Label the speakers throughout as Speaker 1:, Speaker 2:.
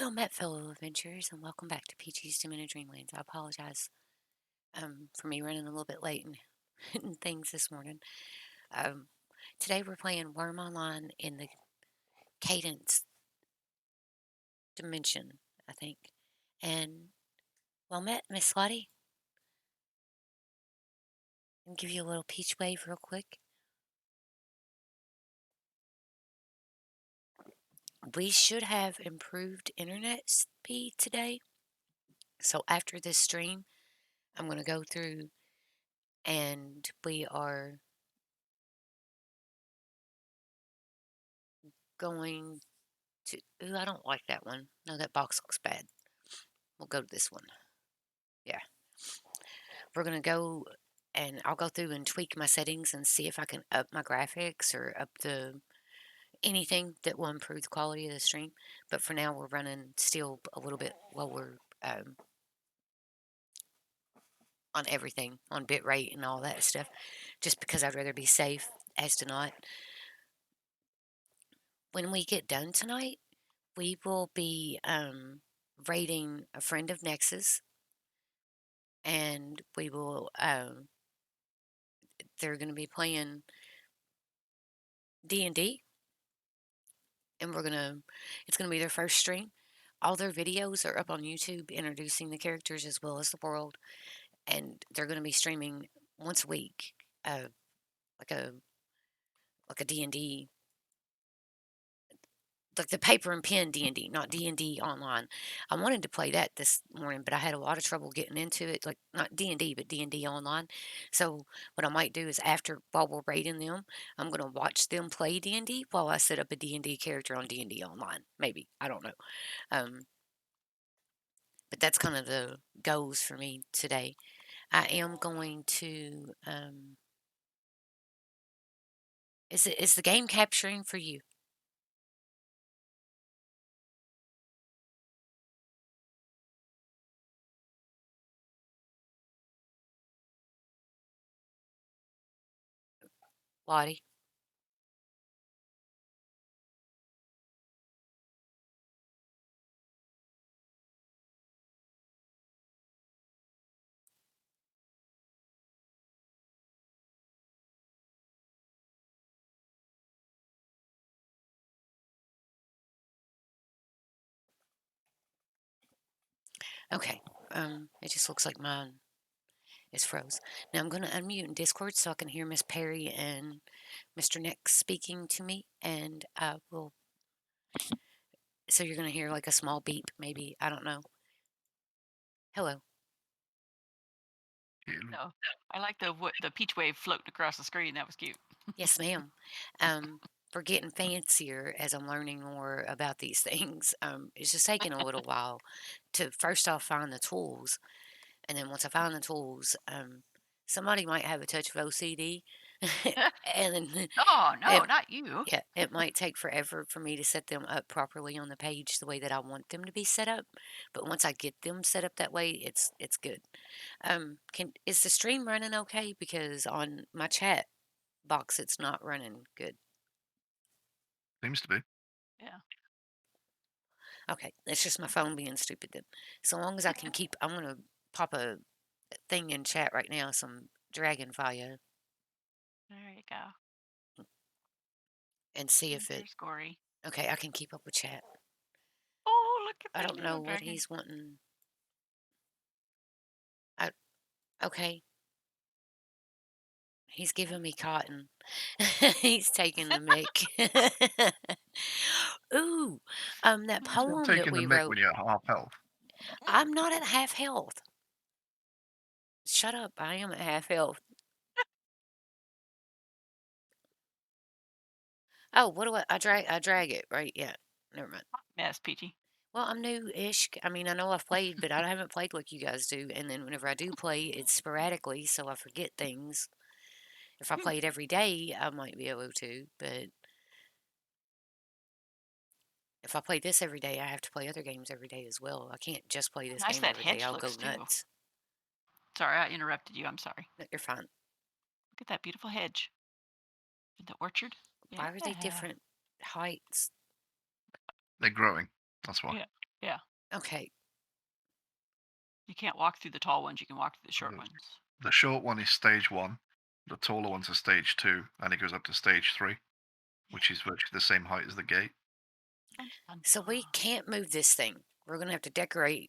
Speaker 1: Well met, fellow adventurers, and welcome back to Peachy's Demented Dreamlands. I apologize for me running a little bit late and hitting things this morning. Um, Today we're playing Worm Online in the Cadence Dimension, I think. And well met, Miss Lottie. I'll give you a little peach wave real quick. We should have improved internet speed today. So after this stream, I'm going to go through and we are going to. Ooh, I don't like that one. No, that box looks bad. We'll go to this one. Yeah. We're going to go and I'll go through and tweak my settings and see if I can up my graphics or up the anything that will improve the quality of the stream. But for now, we're running still a little bit lower on everything, on bit rate and all that stuff, just because I'd rather be safe as to not. When we get done tonight, we will be raiding a friend of Nex's, and we will. They're going to be playing D&D, and it's gonna be their first stream. All their videos are up on YouTube introducing the characters as well as the world, and they're gonna be streaming once a week, uh, like a D&D, like the paper and pen D&D, not D&D online. I wanted to play that this morning, but I had a lot of trouble getting into it, like not D&D, but D&D online. So what I might do is while we're raiding them, I'm gonna watch them play D&D while I set up a D&D character on D&D online. Maybe I don't know. Um, but that's kind of the goals for me today. I am going to. Is the game capturing for you, Lottie? Okay. It just looks like mine is froze. Now I'm going to unmute in Discord so I can hear Miss Peri and Mr. Nex speaking to me, and I will. So you're going to hear like a small beep, maybe. I don't know. Hello.
Speaker 2: No, I like the peach wave floating across the screen. That was cute.
Speaker 1: Yes, ma'am. Um, we're getting fancier as I'm learning more about these things. It's just taking a little while to first off find the tools. And then once I find the tools, somebody might have a touch of OCD, and then
Speaker 2: Oh
Speaker 1: it,
Speaker 2: no, not you.
Speaker 1: yeah, it might take forever for me to set them up properly on the page the way that I want them to be set up. But once I get them set up that way, it's good. Can is the stream running okay? Because on my chat box, it's not running good.
Speaker 3: Seems to be.
Speaker 2: Yeah.
Speaker 1: Okay, it's just my phone being stupid then. So long as I can keep, I'm gonna pop a thing in chat right now, some dragon fire,
Speaker 2: There you go.
Speaker 1: and see
Speaker 2: And
Speaker 1: if it.
Speaker 2: there's Gory.
Speaker 1: Okay, I can keep up with chat.
Speaker 2: Oh, look at
Speaker 1: I
Speaker 2: that
Speaker 1: don't
Speaker 2: little
Speaker 1: know what
Speaker 2: dragon.
Speaker 1: he's wanting. I okay. He's giving me cotton. He's taking the mic. Ooh, that
Speaker 3: Stop
Speaker 1: poem that
Speaker 3: taking the
Speaker 1: we
Speaker 3: mick
Speaker 1: wrote.
Speaker 3: when you're at half health.
Speaker 1: I'm not at half health. Shut up. I am at half health. Oh, what do I drag it, right? Yeah. Never mind.
Speaker 2: Mess, Peachy.
Speaker 1: Well, I'm new-ish. I mean, I know I've played, but I haven't played like you guys do. And then whenever I do play, it's sporadically, so I forget things. If I played every day, I might be able to, but if I play this every day, I have to play other games every day as well. I can't just play this
Speaker 2: Nice
Speaker 1: game
Speaker 2: that
Speaker 1: every day.
Speaker 2: hedge
Speaker 1: I'll go
Speaker 2: looks too.
Speaker 1: nuts.
Speaker 2: Sorry, I interrupted you. I'm sorry.
Speaker 1: No, you're fine.
Speaker 2: Look at that beautiful hedge in the orchard.
Speaker 1: Why are they
Speaker 2: Yeah.
Speaker 1: different heights?
Speaker 3: They're growing. That's why.
Speaker 2: Yeah. Yeah.
Speaker 1: Okay.
Speaker 2: You can't walk through the tall ones, you can walk through the short
Speaker 3: The,
Speaker 2: ones.
Speaker 3: the short one is stage one. The taller one's a stage two, and it goes up to stage three,
Speaker 2: Yeah.
Speaker 3: which is virtually the same height as the gate.
Speaker 2: Dun, dun,
Speaker 1: So we
Speaker 2: dun.
Speaker 1: can't move this thing. We're gonna have to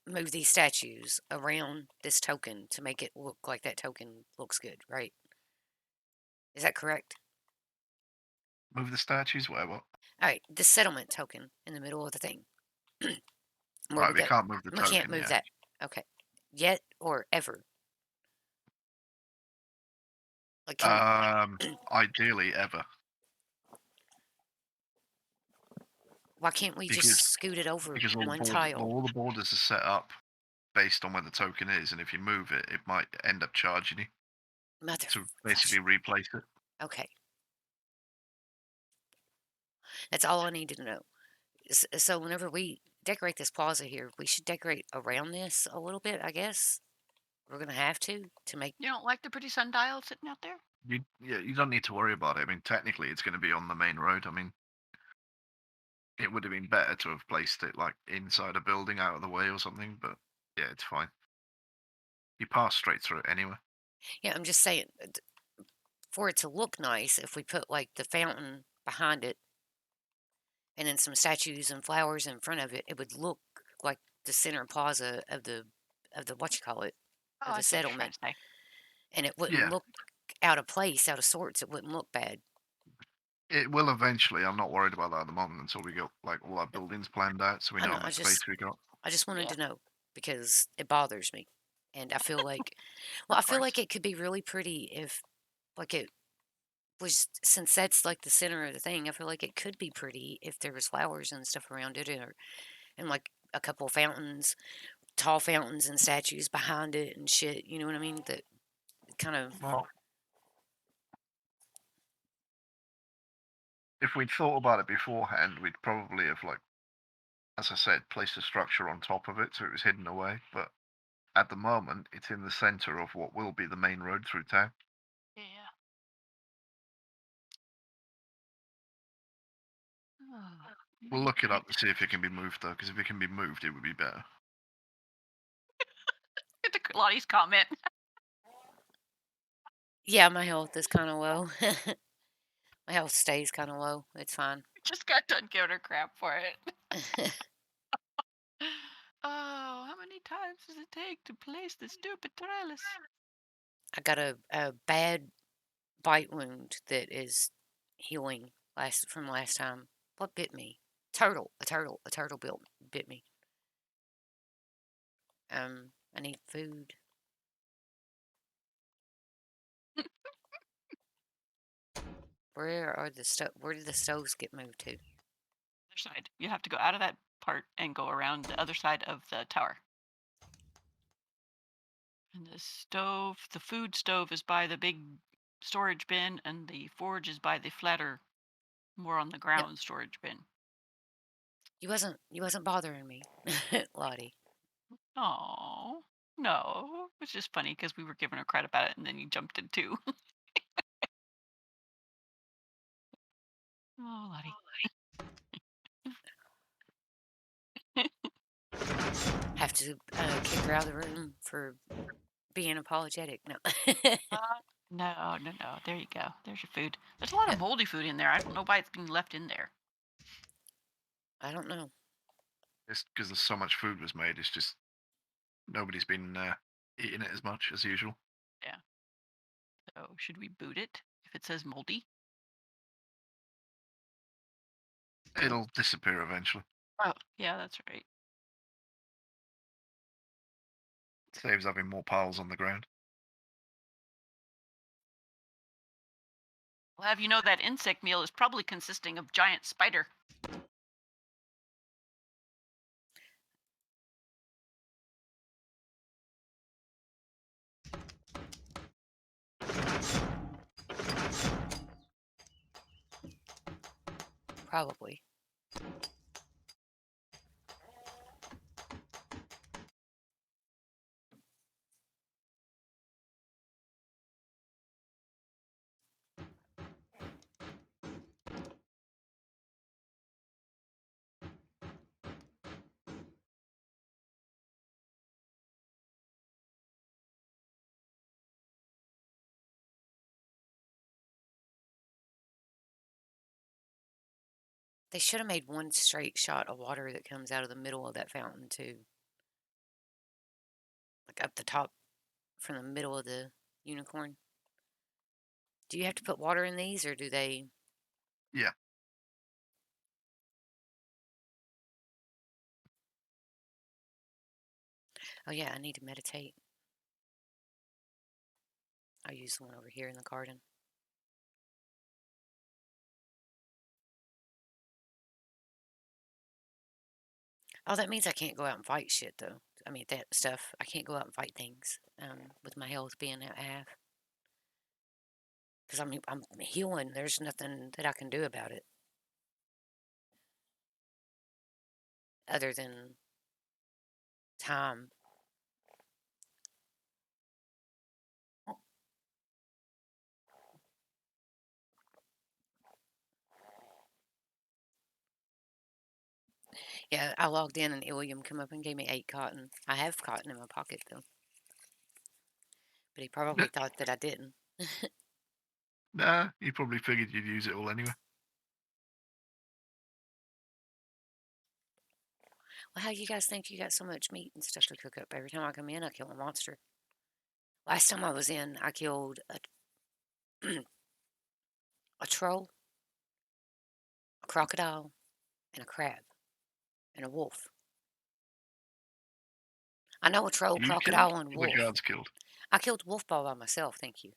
Speaker 1: move these statues around this token to make it look like that token looks good, right? Is that correct?
Speaker 3: Move the statues, where what?
Speaker 1: All right, the settlement token in the middle of the thing. Where
Speaker 3: Right,
Speaker 1: would
Speaker 3: we
Speaker 1: that?
Speaker 3: can't move the
Speaker 1: We can't
Speaker 3: token
Speaker 1: move
Speaker 3: yet.
Speaker 1: that. Okay. Yet or ever? Like, can
Speaker 3: Um, Ideally ever,
Speaker 1: why can't we just
Speaker 3: because
Speaker 1: scoot it over
Speaker 3: because
Speaker 1: one tile?
Speaker 3: all the borders are set up based on where the token is, and if you move it, it might end up charging you
Speaker 1: Mother
Speaker 3: to
Speaker 1: fudge.
Speaker 3: basically replace it.
Speaker 1: Okay, that's all I need to know. So whenever we decorate this plaza here, we should decorate around this a little bit, I guess. We're gonna have to make.
Speaker 2: You don't like the pretty sundial sitting out there?
Speaker 3: You don't need to worry about it. I mean, technically, it's going to be on the main road. I mean, it would have been better to have placed it like inside a building, out of the way or something. But yeah, it's fine. You pass straight through it anyway.
Speaker 1: Yeah, I'm just saying, for it to look nice, if we put like the fountain behind it and then some statues and flowers in front of it, it would look like the center plaza of the what you call it,
Speaker 2: Oh,
Speaker 1: of
Speaker 2: I
Speaker 1: the
Speaker 2: see what you're trying
Speaker 1: settlement,
Speaker 2: to say.
Speaker 1: and it wouldn't
Speaker 3: Yeah,
Speaker 1: look out of place, out of sorts. It wouldn't look bad.
Speaker 3: it will eventually. I'm not worried about that at the moment until we got like all our buildings planned out, so we
Speaker 1: I
Speaker 3: know
Speaker 1: know.
Speaker 3: how much space we got.
Speaker 1: I just wanted
Speaker 2: Yeah,
Speaker 1: to know because it bothers me, and I feel like, well, I
Speaker 2: of
Speaker 1: feel like
Speaker 2: course.
Speaker 1: it could be really pretty if, like, it was since that's like the center of the thing. I feel like it could be pretty if there was flowers and stuff around it, or and like a couple fountains, tall fountains and statues behind it and shit. You know what I mean? That kind of.
Speaker 3: Well, if we'd thought about it beforehand, we'd probably have like, as I said, placed a structure on top of it so it was hidden away. But at the moment, it's in the center of what will be the main road through town.
Speaker 2: Yeah. Oh,
Speaker 3: We'll
Speaker 2: night,
Speaker 3: look it up
Speaker 2: night.
Speaker 3: to see if it can be moved though, because if it can be moved, it would be better.
Speaker 2: Lottie's comment.
Speaker 1: Yeah, my health is kind of low. My health stays kind of low. It's fine.
Speaker 2: Just got done giving her crap for it. Oh, how many times does it take to place the stupid trellis?
Speaker 1: I got a bad bite wound that is healing last time. What bit me? Turtle. A turtle bit me. I need food. Where did the stoves get moved to?
Speaker 2: Other side. You have to go out of that part and go around the other side of the tower. And the food stove is by the big storage bin, and the forge is by the flatter, more on the
Speaker 1: Yep.
Speaker 2: ground storage bin.
Speaker 1: You wasn't bothering me, Lottie.
Speaker 2: Oh no, it's just funny because we were giving her credit about it, and then you jumped in too. Oh, Lottie.
Speaker 1: Have to kick her out of the room for being apologetic. No.
Speaker 2: No, no, no. There you go. There's your food. There's a lot
Speaker 1: No,
Speaker 2: of moldy food in there. I don't know why it's being left in there.
Speaker 1: I don't know.
Speaker 3: It's because there's so much food was made. It's just nobody's been eating it as much as usual.
Speaker 2: Yeah. So should we boot it if it says moldy?
Speaker 3: It'll disappear eventually.
Speaker 2: Oh, yeah, that's right.
Speaker 3: Saves having more piles on the ground.
Speaker 2: Well, have you know that insect meal is probably consisting of giant spider.
Speaker 1: Probably. They should have made one straight shot of water that comes out of the middle of that fountain too. Like up the top from the middle of the unicorn. Do you have to put water in these or do they?
Speaker 3: Yeah.
Speaker 1: Oh yeah, I need to meditate. I'll use the one over here in the garden. Oh, that means I can't go out and fight shit though. I mean that stuff. I can't go out and fight things. With my health being at half. Because I'm healing. There's nothing that I can do about it other than time. Yeah, I logged in and William come up and gave me 8 cotton. I have cotton in my pocket though, but he probably thought that I didn't.
Speaker 3: Nah, you probably figured you'd use it all anyway.
Speaker 1: Well, how you guys think you got so much meat and stuff to cook up? Every time I come in, I kill a monster. Last time I was in, I killed a troll, a crocodile, and a crab, and a wolf. I know a troll,
Speaker 3: You killed
Speaker 1: crocodile, and
Speaker 3: or the
Speaker 1: wolf.
Speaker 3: guards killed?
Speaker 1: I killed wolf ball by myself, thank you.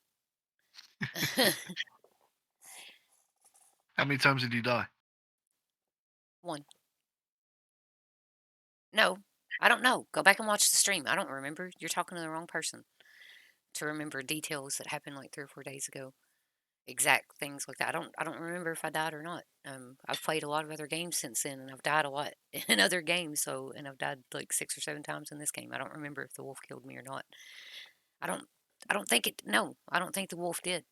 Speaker 3: How many times did you die?
Speaker 1: One. No, I don't know. Go back and watch the stream. I don't remember. You're talking to the wrong person to remember details that happened like 3 or 4 days ago. Exact things like that. I don't remember if I died or not. I've played a lot of other games since then, and I've died a lot in other games. So, and I've died like 6 or 7 times in this game. I don't remember if the wolf killed me or not. I don't. I don't think it. No, I don't think the wolf did.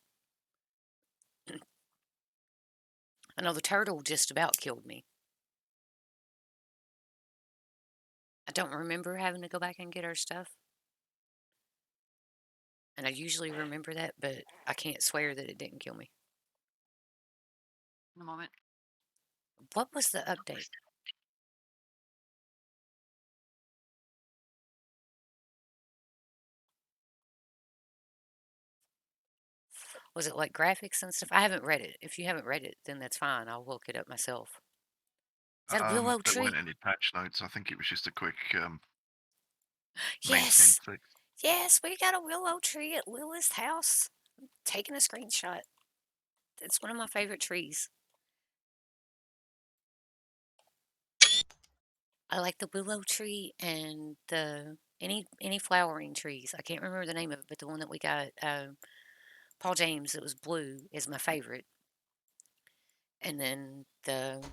Speaker 1: I know the turtle just about killed me. I don't remember having to go back and get our stuff, and I usually remember that, but I can't swear that it didn't kill me.
Speaker 2: In a moment.
Speaker 1: What was the update? Was it like graphics and stuff? I haven't read it. If you haven't read it, then that's fine. I'll look it up myself. Is that a willow
Speaker 3: There weren't
Speaker 1: tree?
Speaker 3: any patch notes. I think it was just a quick maintenance
Speaker 1: Yes.
Speaker 3: fix.
Speaker 1: Yes, we got a willow tree at Lily's house. Taking a screenshot. It's one of my favorite trees. I like the willow tree and the any flowering trees. I can't remember the name of it, but the one that we got, Paul James, that was blue, is my favorite. And then the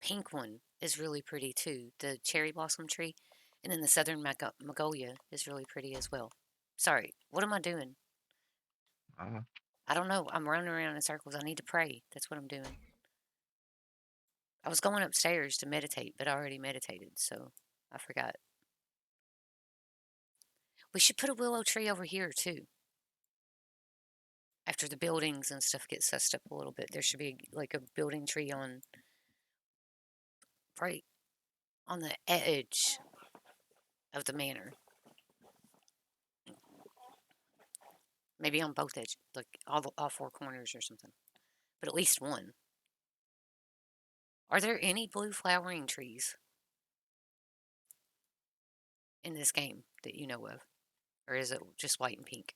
Speaker 1: pink one is really pretty too, the cherry blossom tree. And then the southern magnolia is really pretty as well. Sorry, what am I doing?
Speaker 3: Uh,
Speaker 1: I don't know. I'm running around in circles. I need to pray. That's what I'm doing. I was going upstairs to meditate, but I already meditated, so I forgot. We should put a willow tree over here too. After the buildings and stuff get sussed up a little bit, there should be like a building tree on right on the edge of the manor. Maybe on both edges, like all 4 corners or something. But at least one. Are there any blue flowering trees in this game that you know of? Or is it just white and pink?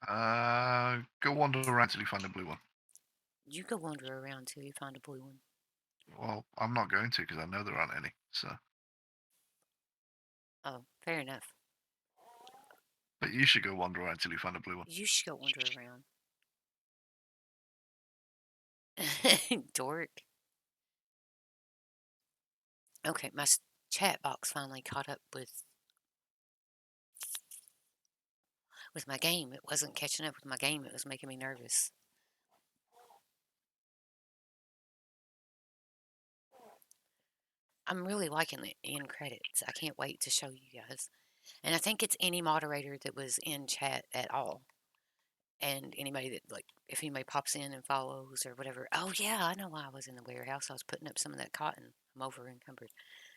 Speaker 3: go wander around till you find a blue one.
Speaker 1: You go wander around till you find a blue one.
Speaker 3: Well, I'm not going to because I know there aren't any. So,
Speaker 1: Oh, fair enough.
Speaker 3: but you should go wander around till you find a blue one.
Speaker 1: You should go wander around. Dork. Okay, my chat box finally caught up with my game. It wasn't catching up with my game. It was making me nervous. I'm really liking the end credits. I can't wait to show you guys. And I think it's any moderator that was in chat at all. And anybody that, like, if anybody pops in and follows or whatever, "Oh, yeah, I know why I was in the warehouse. I was putting up some of that cotton. I'm over encumbered."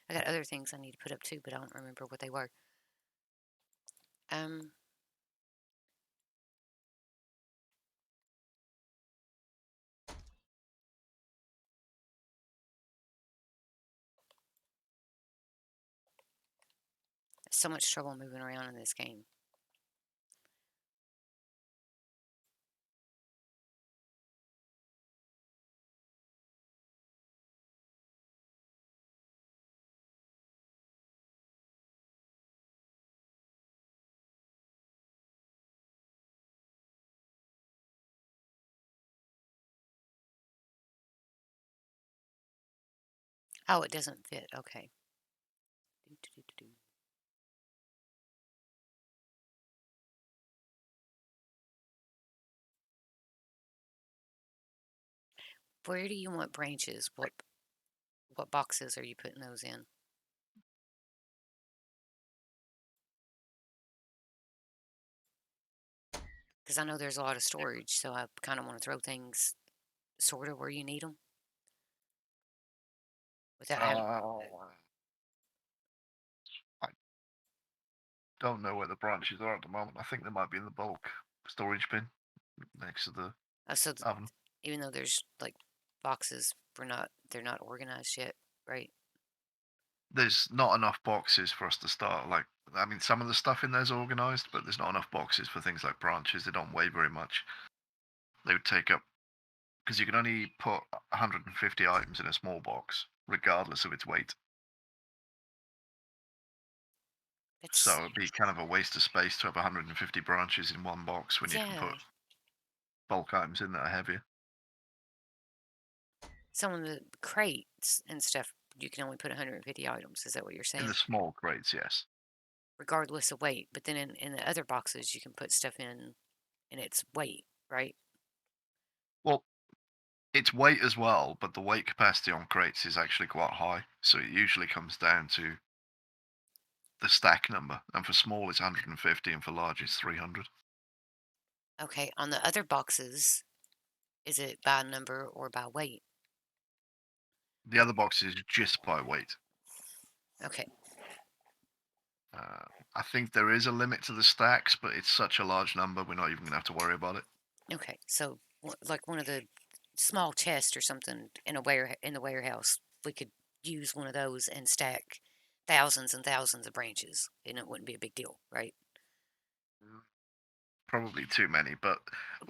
Speaker 1: I got other things I need to put up too, but I don't remember what they were. Um, so much trouble moving around in this game. Oh, it doesn't fit. Okay. Doo-doo-doo-doo-doo. Where do you want branches? What boxes are you putting those in? Because I know there's a lot of storage, so I kind of want to throw things sort of where you need them without having.
Speaker 3: I don't know where the branches are at the moment. I think they might be in the bulk storage bin next to the
Speaker 1: So
Speaker 3: oven.
Speaker 1: even though there's like boxes, they're not organized yet, right?
Speaker 3: There's not enough boxes for us to start. Like, I mean, some of the stuff in there's organized, but there's not enough boxes for things like branches. They don't weigh very much. They would take up because you can only put 150 items in a small box, regardless of its weight.
Speaker 1: That's
Speaker 3: So it'd be kind of a waste of space to have 150 branches in one box when you can put
Speaker 1: yeah.
Speaker 3: bulk items in that are heavier.
Speaker 1: Some of the crates and stuff, you can only put 150 items. Is that what you're
Speaker 3: In the
Speaker 1: saying?
Speaker 3: small crates, yes.
Speaker 1: Regardless of weight. But then in the other boxes, you can put stuff in its weight, right?
Speaker 3: Well, it's weight as well, but the weight capacity on crates is actually quite high. So it usually comes down to the stack number. And for small, it's 150, and for large, it's 300.
Speaker 1: Okay. On the other boxes, is it by number or by weight?
Speaker 3: The other boxes is just by weight.
Speaker 1: Okay.
Speaker 3: Uh, I think there is a limit to the stacks, but it's such a large number, we're not even going to have to worry about it.
Speaker 1: Okay. So like one of the small chests or something in the warehouse, we could use one of those and stack thousands and thousands of branches, and it wouldn't be a big deal, right?
Speaker 3: Mm. Probably too many, but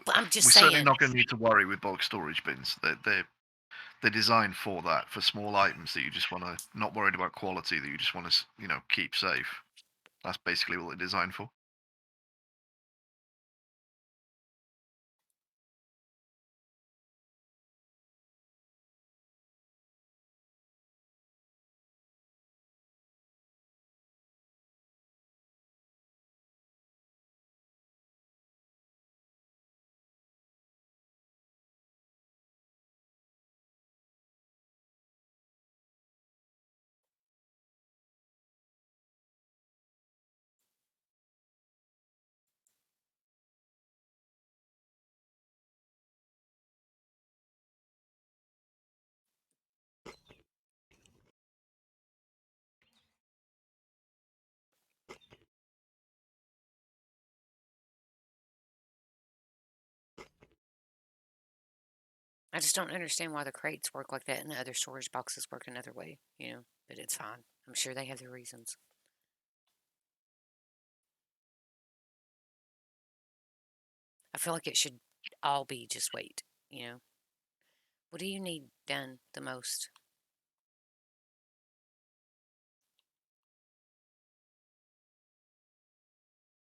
Speaker 1: But I'm just
Speaker 3: we're certainly
Speaker 1: saying,
Speaker 3: not going to need to worry with bulk storage bins. They're designed for that, for small items that you just want to, not worried about quality, that you just want to, keep safe. That's basically what they're designed for.
Speaker 1: I just don't understand why the crates work like that and the other storage boxes work another way, but it's fine. I'm sure they have their reasons. I feel like it should all be just wait. What do you need done the most?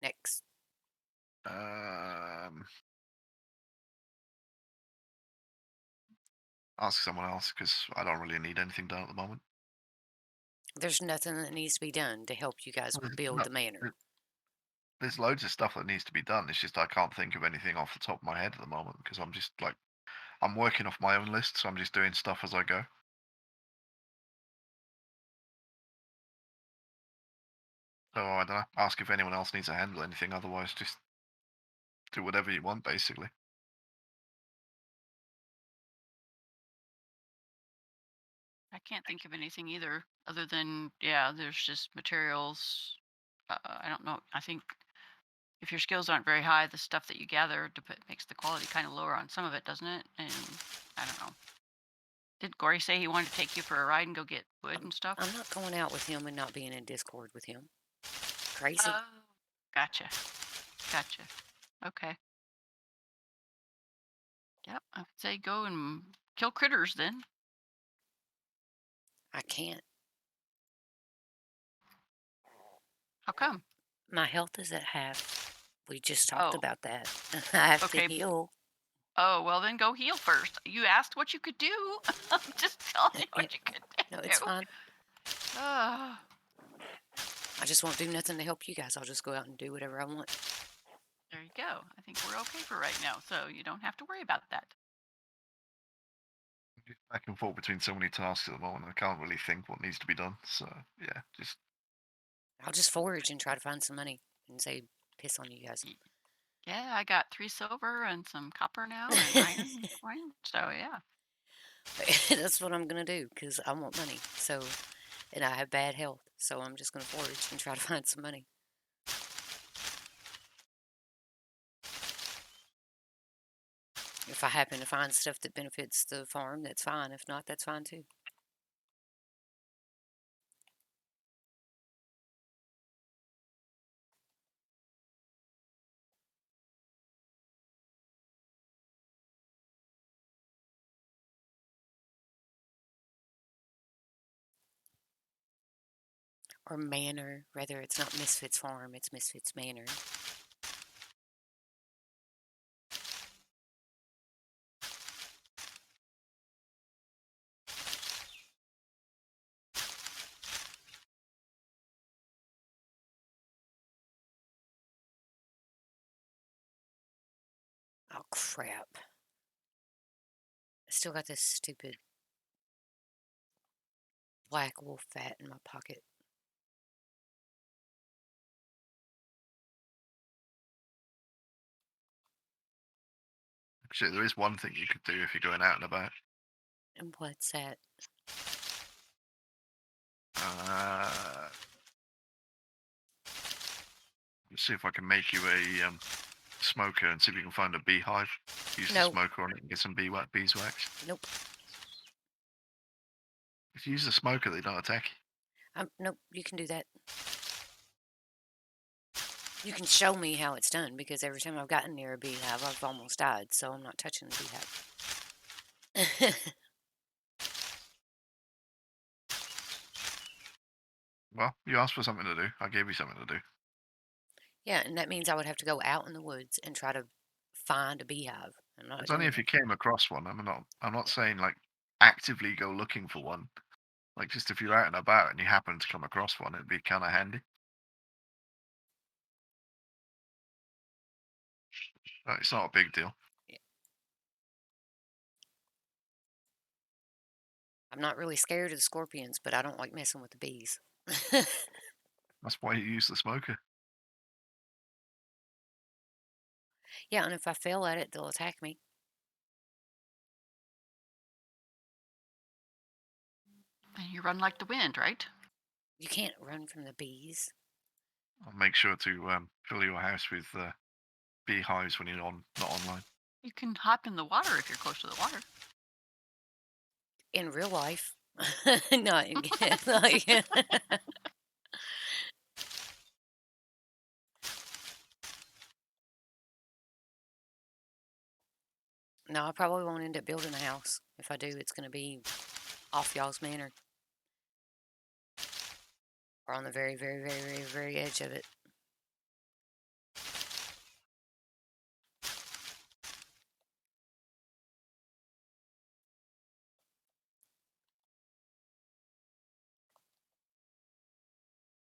Speaker 1: Next.
Speaker 3: Um, Ask someone else because I don't really need anything done at the moment.
Speaker 1: There's nothing that needs to be done to help you guys
Speaker 3: Well,
Speaker 1: build
Speaker 3: no,
Speaker 1: the manor.
Speaker 3: there- there's loads of stuff that needs to be done. It's just I can't think of anything off the top of my head at the moment because I'm just like I'm working off my own list, so I'm just doing stuff as I go. So I don't know. Ask if anyone else needs to handle anything. Otherwise, just do whatever you want, basically.
Speaker 2: I can't think of anything either, other than, yeah, there's just materials. I don't know. I think if your skills aren't very high, the stuff that you gather makes the quality kind of lower on some of it, doesn't it? And I don't know. Did Gory say he wanted to take you for a ride and go get wood
Speaker 1: I'm
Speaker 2: and stuff?
Speaker 1: I'm not going out with him and not being in Discord with him. Crazy.
Speaker 2: Oh, gotcha. Gotcha. Okay. Yep. I would say go and kill critters then.
Speaker 1: I can't.
Speaker 2: How come?
Speaker 1: My health is at half. We just talked
Speaker 2: Oh,
Speaker 1: about that. I have to
Speaker 2: okay.
Speaker 1: heal.
Speaker 2: Oh, well, then go heal first. You asked what you could do. I'm just telling you
Speaker 1: It,
Speaker 2: what you could
Speaker 1: no, it's
Speaker 2: do.
Speaker 1: fine.
Speaker 2: Ah,
Speaker 1: I just won't do nothing to help you guys. I'll just go out and do whatever I want.
Speaker 2: there you go. I think we're okay for right now, so you don't have to worry about that.
Speaker 3: Back and forth between so many tasks at the moment, I can't really think what needs to be done. So yeah, just
Speaker 1: I'll just forage and try to find some money and say piss on you guys.
Speaker 2: Y- Yeah, I got 3 silver and some copper now and iron coin. So yeah.
Speaker 1: That's what I'm gonna do because I want money. So, and I have bad health, so I'm just gonna forage and try to find some money. If I happen to find stuff that benefits the farm, that's fine. If not, that's fine too. Or manor, rather, it's not Misfits Farm, it's Misfits Manor. Oh crap! I still got this stupid black wolf fat in my pocket.
Speaker 3: actually there is one thing you could do if you're going out and about.
Speaker 1: And what's that?
Speaker 3: Uh, let's see if I can make you a smoker and see if we can find a beehive. Use the
Speaker 1: No,
Speaker 3: smoker on it and get some beeswax.
Speaker 1: nope.
Speaker 3: If you use the smoker, they don't attack you.
Speaker 1: Nope. You can do that. You can show me how it's done because every time I've gotten near a beehive, I've almost died. So I'm not touching the beehive.
Speaker 3: Well, you asked for something to do. I gave you something to do.
Speaker 1: Yeah, and that means I would have to go out in the woods and try to find a beehive. I'm not
Speaker 3: It's only
Speaker 1: doing
Speaker 3: if
Speaker 1: that.
Speaker 3: you came across one. I'm not saying like actively go looking for one. Like just if you're out and about and you happen to come across one, it'd be kind of handy. It's not a big deal.
Speaker 1: Yeah, I'm not really scared of the scorpions, but I don't like messing with the bees.
Speaker 3: That's why you use the smoker.
Speaker 1: Yeah, and if I fail at it, they'll attack me.
Speaker 2: And you run like the wind, right?
Speaker 1: You can't run from the bees.
Speaker 3: I'll make sure to fill your house with beehives when you're not online.
Speaker 2: You can hop in the water if you're close to the water.
Speaker 1: In real life. Not in like No, I probably won't end up building a house. If I do, it's gonna be off y'all's manor. Or on the very, very, very, very, very edge of it.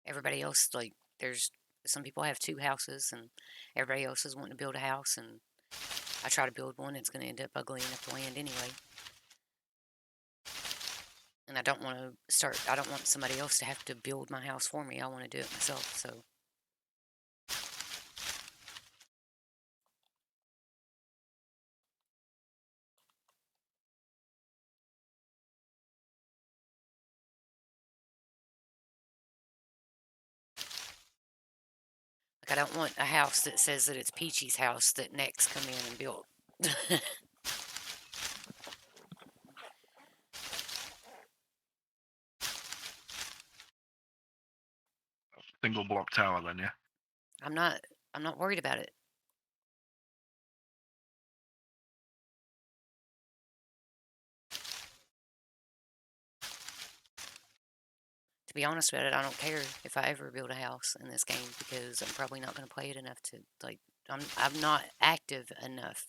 Speaker 1: Everybody else, like, there's some people have two houses, and everybody else is wanting to build a house, and I try to build one, it's gonna end up uglying up the land anyway. And I don't want somebody else to have to build my house for me. I want to do it myself, so Like, I don't want a house that says that it's Peachy's house that Nex come in and built.
Speaker 3: Single block tower, then, yeah.
Speaker 1: I'm not worried about it. To be honest about it, I don't care if I ever build a house in this game because I'm probably not going to play it enough to like. I'm not active enough.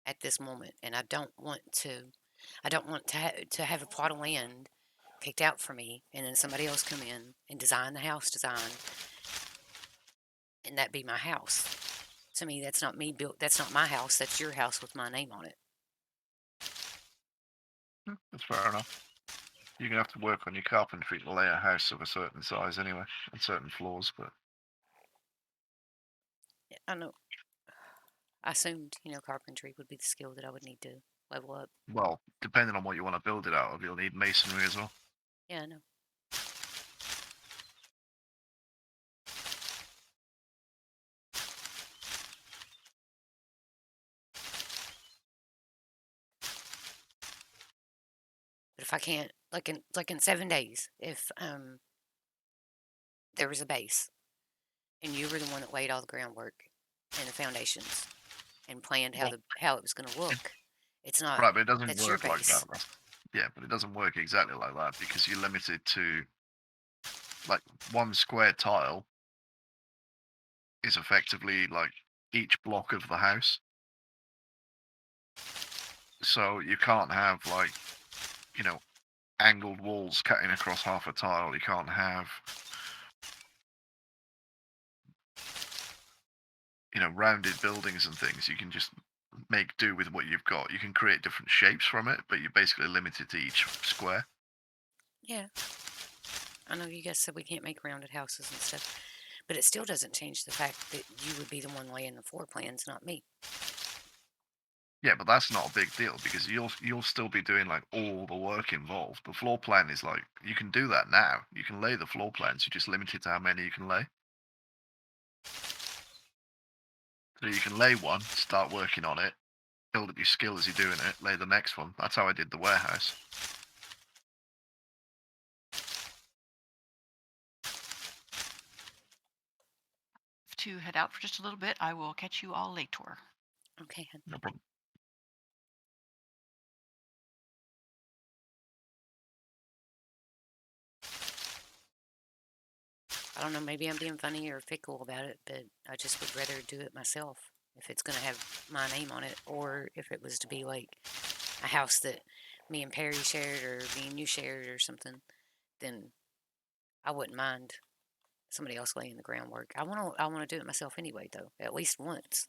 Speaker 1: At this moment, and I don't want to. I don't want to have a plot of land kicked out for me, and then somebody else come in and design the house design, and that be my house. To me, that's not me built. That's not my house. That's your house with my name on it.
Speaker 3: That's fair enough. You're gonna have to work on your carpentry to lay a house of a certain size anyway, and certain floors, but
Speaker 1: I know. I assumed carpentry would be the skill that I would need to level up.
Speaker 3: well, depending on what you want to build it out of, you'll need masonry as well.
Speaker 1: Yeah, I know. But if I can't, like in 7 days, if there was a base and you were the one that laid all the groundwork and the foundations and planned
Speaker 3: Well,
Speaker 1: how it was going to look, it's not.
Speaker 3: right, but it doesn't
Speaker 1: That's your
Speaker 3: work like that.
Speaker 1: base.
Speaker 3: Yeah, but it doesn't work exactly like that because you're limited to like one square tile is effectively like each block of the house. So you can't have like, you know, angled walls cutting across half a tile. You can't have, rounded buildings and things. You can just make do with what you've got. You can create different shapes from it, but you're basically limited to each square.
Speaker 1: Yeah, I know you guys said we can't make rounded houses and stuff, but it still doesn't change the fact that you would be the one laying the floor plans, not me.
Speaker 3: Yeah, but that's not a big deal because you'll still be doing like all the work involved. The floor plan is like you can do that now. You can lay the floor plans. You're just limited to how many you can lay. So you can lay one, start working on it, build up your skill as you're doing it, lay the next one. That's how I did the warehouse.
Speaker 2: To head out for just a little bit. I will catch you all later.
Speaker 1: Okay, hun.
Speaker 3: No problem.
Speaker 1: I don't know, maybe I'm being funny or fickle about it, but I just would rather do it myself if it's going to have my name on it, or if it was to be like a house that me and Perry shared or me and you shared or something, then I wouldn't mind somebody else laying the groundwork. I want to do it myself anyway, though, at least once.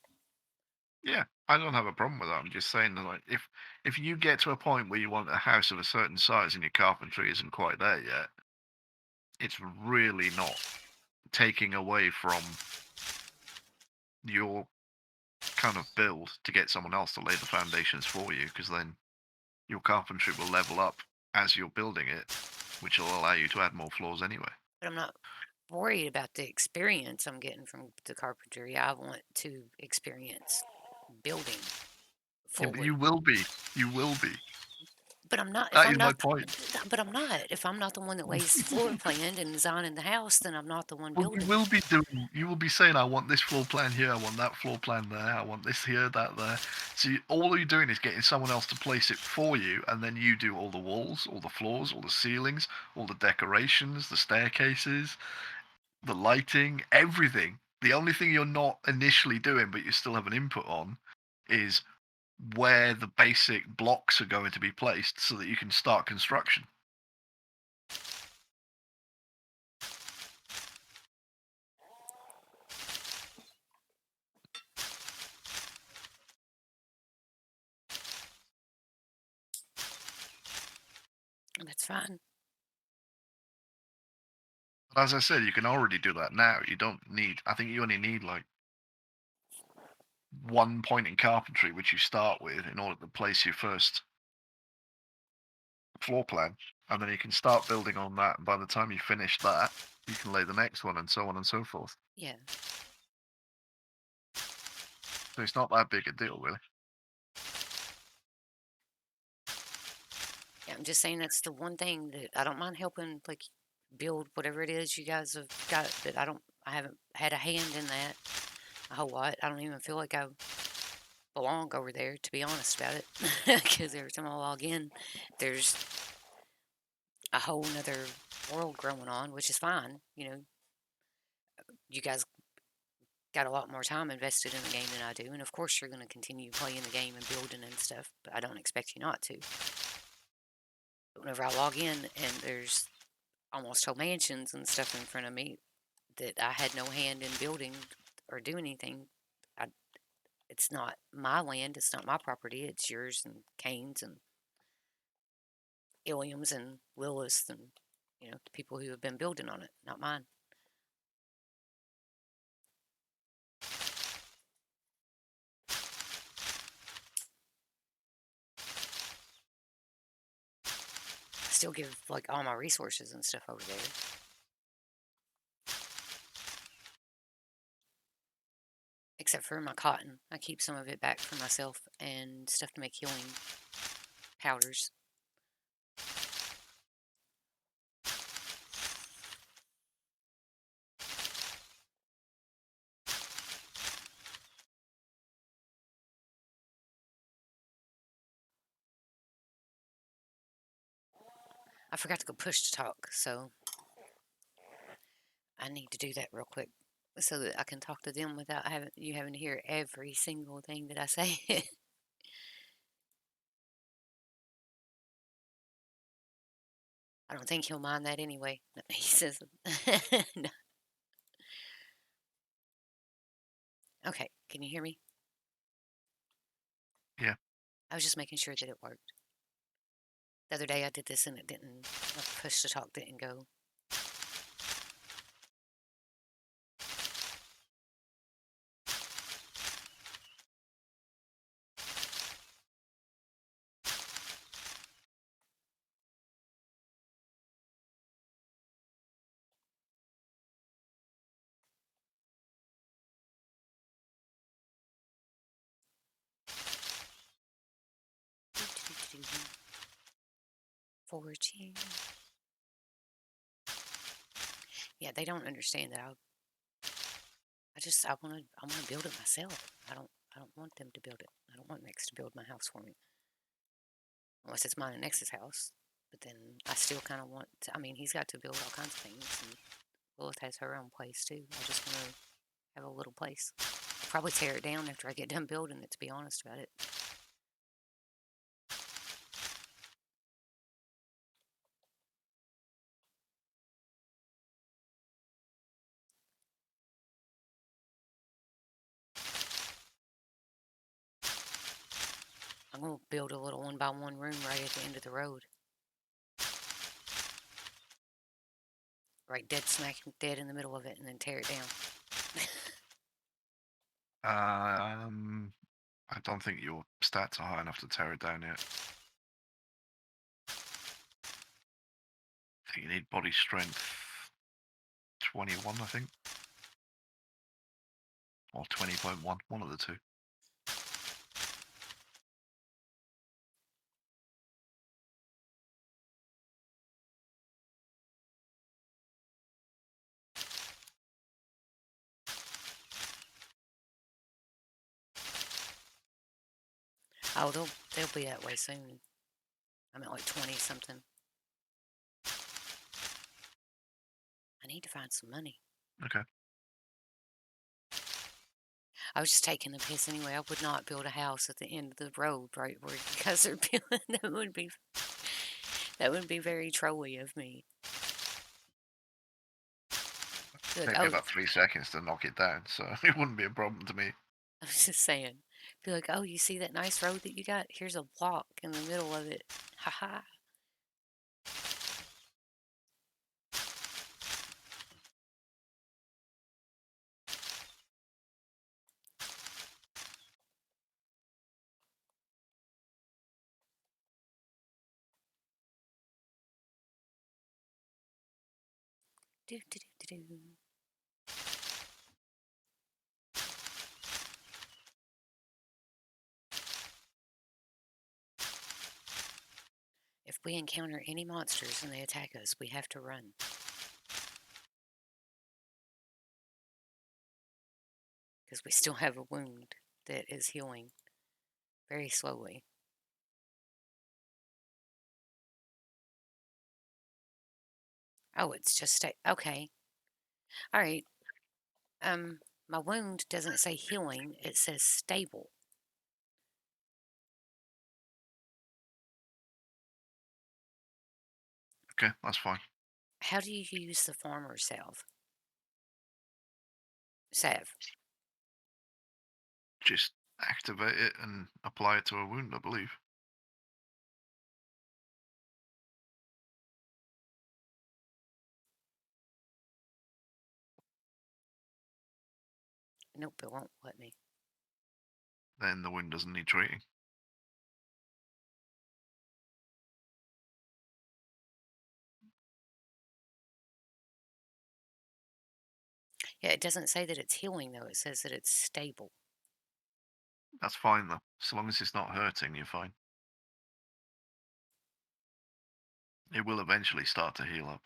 Speaker 3: Yeah, I don't have a problem with that. I'm just saying that like if you get to a point where you want a house of a certain size and your carpentry isn't quite there yet, it's really not taking away from your kind of build to get someone else to lay the foundations for you, because then your carpentry will level up as you're building it, which will allow you to add more floors anyway.
Speaker 1: But I'm not worried about the experience I'm getting from the carpentry. I want to experience building
Speaker 3: Yeah, but
Speaker 1: fully.
Speaker 3: you will be. You will be.
Speaker 1: But I'm not. If
Speaker 3: That
Speaker 1: I'm
Speaker 3: is my
Speaker 1: not,
Speaker 3: point.
Speaker 1: but I'm not. If I'm not the one that lays floor planned and designing the house, then I'm not the one
Speaker 3: Well, you
Speaker 1: building it.
Speaker 3: will be doing. You will be saying, "I want this floor plan here. I want that floor plan there. I want this here, that there." So all you're doing is getting someone else to place it for you, and then you do all the walls, all the floors, all the ceilings, all the decorations, the staircases, the lighting, everything. The only thing you're not initially doing, but you still have an input on, is where the basic blocks are going to be placed, so that you can start construction.
Speaker 1: That's fine.
Speaker 3: But as I said, you can already do that now. You don't need. I think you only need like one point in carpentry, which you start with, in order to place your first floor plan, and then you can start building on that. And by the time you finish that, you can lay the next one, and so on and so forth.
Speaker 1: Yeah.
Speaker 3: So it's not that big a deal, really.
Speaker 1: Yeah, I'm just saying that's the one thing that I don't mind helping, like, build whatever it is you guys have got, that I haven't had a hand in that a whole lot. I don't even feel like I belong over there, to be honest about it, because every time I log in, there's a whole nother world growing on, which is fine. You know, you guys got a lot more time invested in the game than I do, and of course you're going to continue playing the game and building and stuff, but I don't expect you not to. But whenever I log in and there's almost whole mansions and stuff in front of me that I had no hand in building or doing anything, I, it's not my land, it's not my property, it's yours and Kane's and Ilium's and Lilith's and, the people who have been building on it, not mine. I still give, like, all my resources and stuff over there. Except for my cotton. I keep some of it back for myself and stuff to make healing powders. I forgot to go push to talk, so I need to do that real quick so that I can talk to them without having to hear every single thing that I say. I don't think he'll mind that anyway. He says, no. Okay, can you hear me?
Speaker 3: Yeah.
Speaker 1: I was just making sure that it worked. The other day I did this and it didn't, my push to talk didn't go. Foraging. Yeah, they don't understand that I wanna build it myself. I don't want them to build it. I don't want Nex to build my house for me. Unless it's mine and Nex's house. But then I still kinda want to, I mean, he's got to build all kinds of things, and Lilith has her own place too. I just wanna have a little place. I'll probably tear it down after I get done building it, to be honest about it. I'm gonna build a little one by one room right at the end of the road. Right dead smack dead in the middle of it, and then tear it down.
Speaker 3: I don't think your stats are high enough to tear it down yet. I think you need body strength 21, I think. Or 20.1, one of the two.
Speaker 1: Oh, they'll be that way soon. I'm at like 20 something. I need to find some money.
Speaker 3: Okay.
Speaker 1: I was just taking the piss anyway. I would not build a house at the end of the road right where you guys are building. That would be very trolly of me. Like,
Speaker 3: Take me about 3 seconds to knock it down, so it wouldn't be a problem to me.
Speaker 1: I was just saying. Be like, oh, you see that nice road that you got? Here's a block in the middle of it. Ha ha. Do, do, do, do, do. If we encounter any monsters and they attack us, we have to run. Because we still have a wound that is healing very slowly. Oh, it's just okay. All right. My wound doesn't say healing; it says stable.
Speaker 3: Okay, that's fine.
Speaker 1: How do you use the farmer salve? Salve.
Speaker 3: Just activate it and apply it to a wound, I believe.
Speaker 1: Nope, it won't let me.
Speaker 3: Then the wound doesn't need treating.
Speaker 1: Yeah, it doesn't say that it's healing though. It says that it's stable.
Speaker 3: That's fine though. So long as it's not hurting, you're fine. It will eventually start to heal up.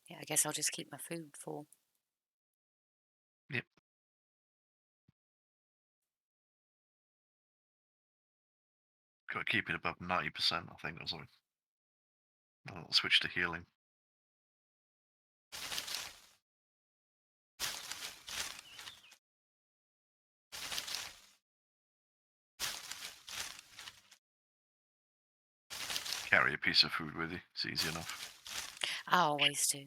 Speaker 1: Yeah, I guess I'll just keep my food full.
Speaker 3: Yep. Got to keep it above 90%, I think, or something. Then it'll switch to healing. Carry a piece of food with you. It's easy enough.
Speaker 1: I always do.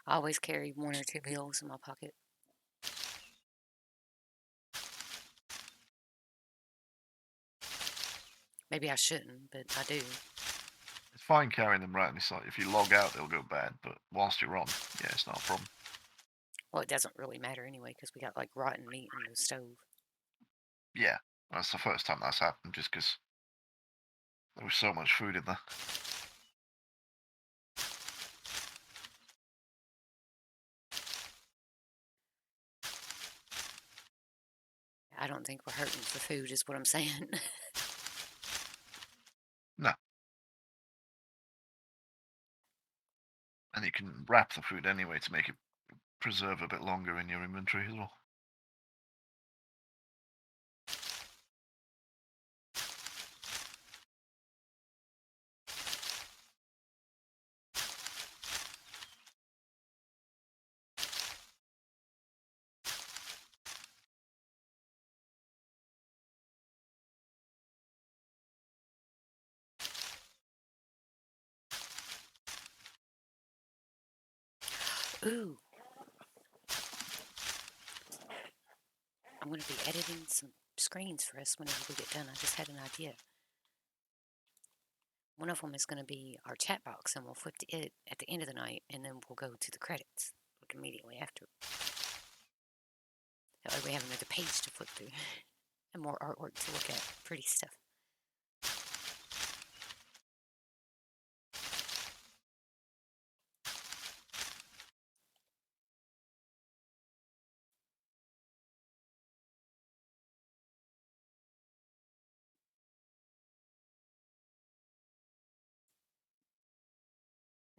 Speaker 1: I always carry 1 or 2 meals in my pocket. Maybe I shouldn't, but I do.
Speaker 3: It's fine carrying them right, and it's like if you log out, they'll go bad. But whilst you're on, yeah, it's not a problem.
Speaker 1: Well, it doesn't really matter anyway because we got like rotten meat in the stove.
Speaker 3: Yeah, that's the first time that's happened, just because there was so much food in there.
Speaker 1: I don't think we're hurting for food, is what I'm saying.
Speaker 3: No, and you can wrap the food anyway to make it preserve a bit longer in your inventory as well.
Speaker 1: Ooh, I'm going to be editing some screens for us whenever we get done. I just had an idea. One of them is going to be our chat box, and we'll flip to it at the end of the night, and then we'll go to the credits like immediately after. That way we have another page to flip through and more artwork to look at. Pretty stuff.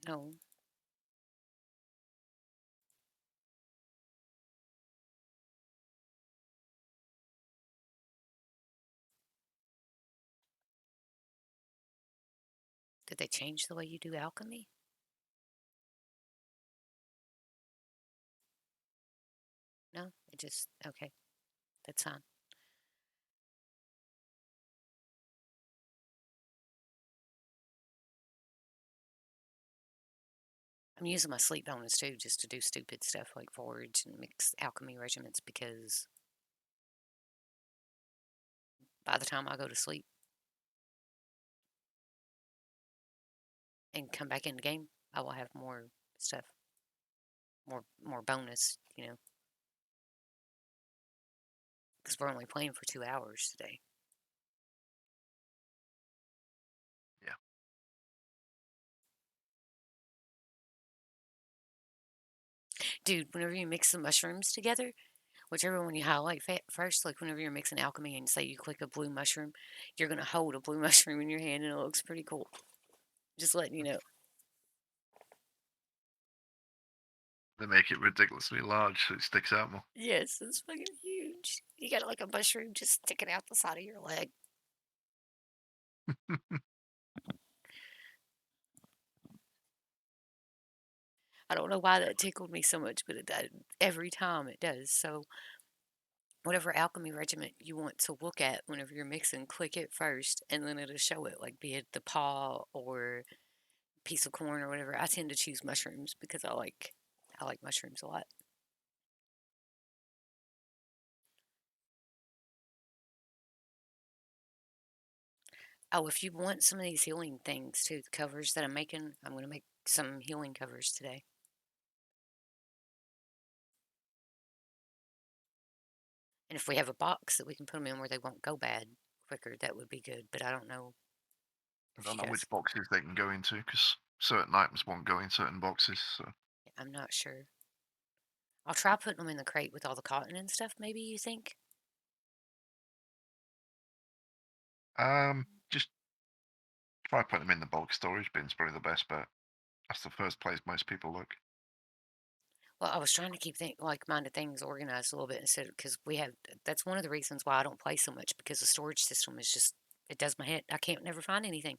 Speaker 1: No, did they change the way you do alchemy? No, it just okay. That's fine. I'm using my sleep bonus too, just to do stupid stuff like forage and mix alchemy regiments because by the time I go to sleep, and come back in the game, I will have more stuff, more bonus, because we're only playing for 2 hours today.
Speaker 3: Yeah.
Speaker 1: Dude, whenever you mix the mushrooms together, whichever one you highlight first, like whenever you're mixing alchemy and say you click a blue mushroom, you're going to hold a blue mushroom in your hand and it looks pretty cool. Just letting you know.
Speaker 3: They make it ridiculously large so it sticks out more.
Speaker 1: Yes, it's fucking huge. You got like a mushroom just sticking out the side of your leg. I don't know why that tickled me so much, but every time it does. So, whatever alchemy regiment you want to look at whenever you're mixing, click it first, and then it'll show it, like be it the paw or piece of corn or whatever. I tend to choose mushrooms because I like mushrooms a lot. Oh, if you want some of these healing things too, the covers that I'm making, I'm going to make some healing covers today. And if we have a box that we can put them in where they won't go bad quicker, that would be good. But I don't know
Speaker 3: I
Speaker 1: if
Speaker 3: don't
Speaker 1: you
Speaker 3: know
Speaker 1: guys,
Speaker 3: which boxes they can go into because certain items won't go in certain boxes. So,
Speaker 1: I'm not sure. I'll try putting them in the crate with all the cotton and stuff, maybe you think?
Speaker 3: just try putting them in the bulk storage bin's probably the best bet. That's the first place most people look.
Speaker 1: Well, I was trying to keep like-minded things organized a little bit instead because that's one of the reasons why I don't play so much because the storage system is just, it does my head. I can't never find anything.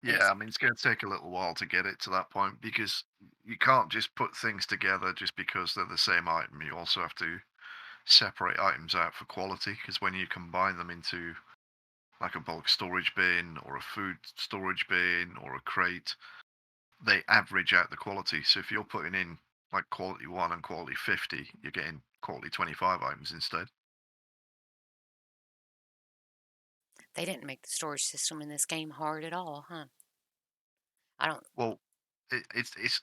Speaker 1: And
Speaker 3: Yeah, I mean, it's going to take a little while to get it to that point because you can't just put things together just because they're the same item. You also have to separate items out for quality because when you combine them into like a bulk storage bin or a food storage bin or a crate, they average out the quality. So if you're putting in like quality 1 and quality 50, you're getting quality 25 items instead.
Speaker 1: they didn't make the storage system in this game hard at all, huh? I don't,
Speaker 3: Well, it's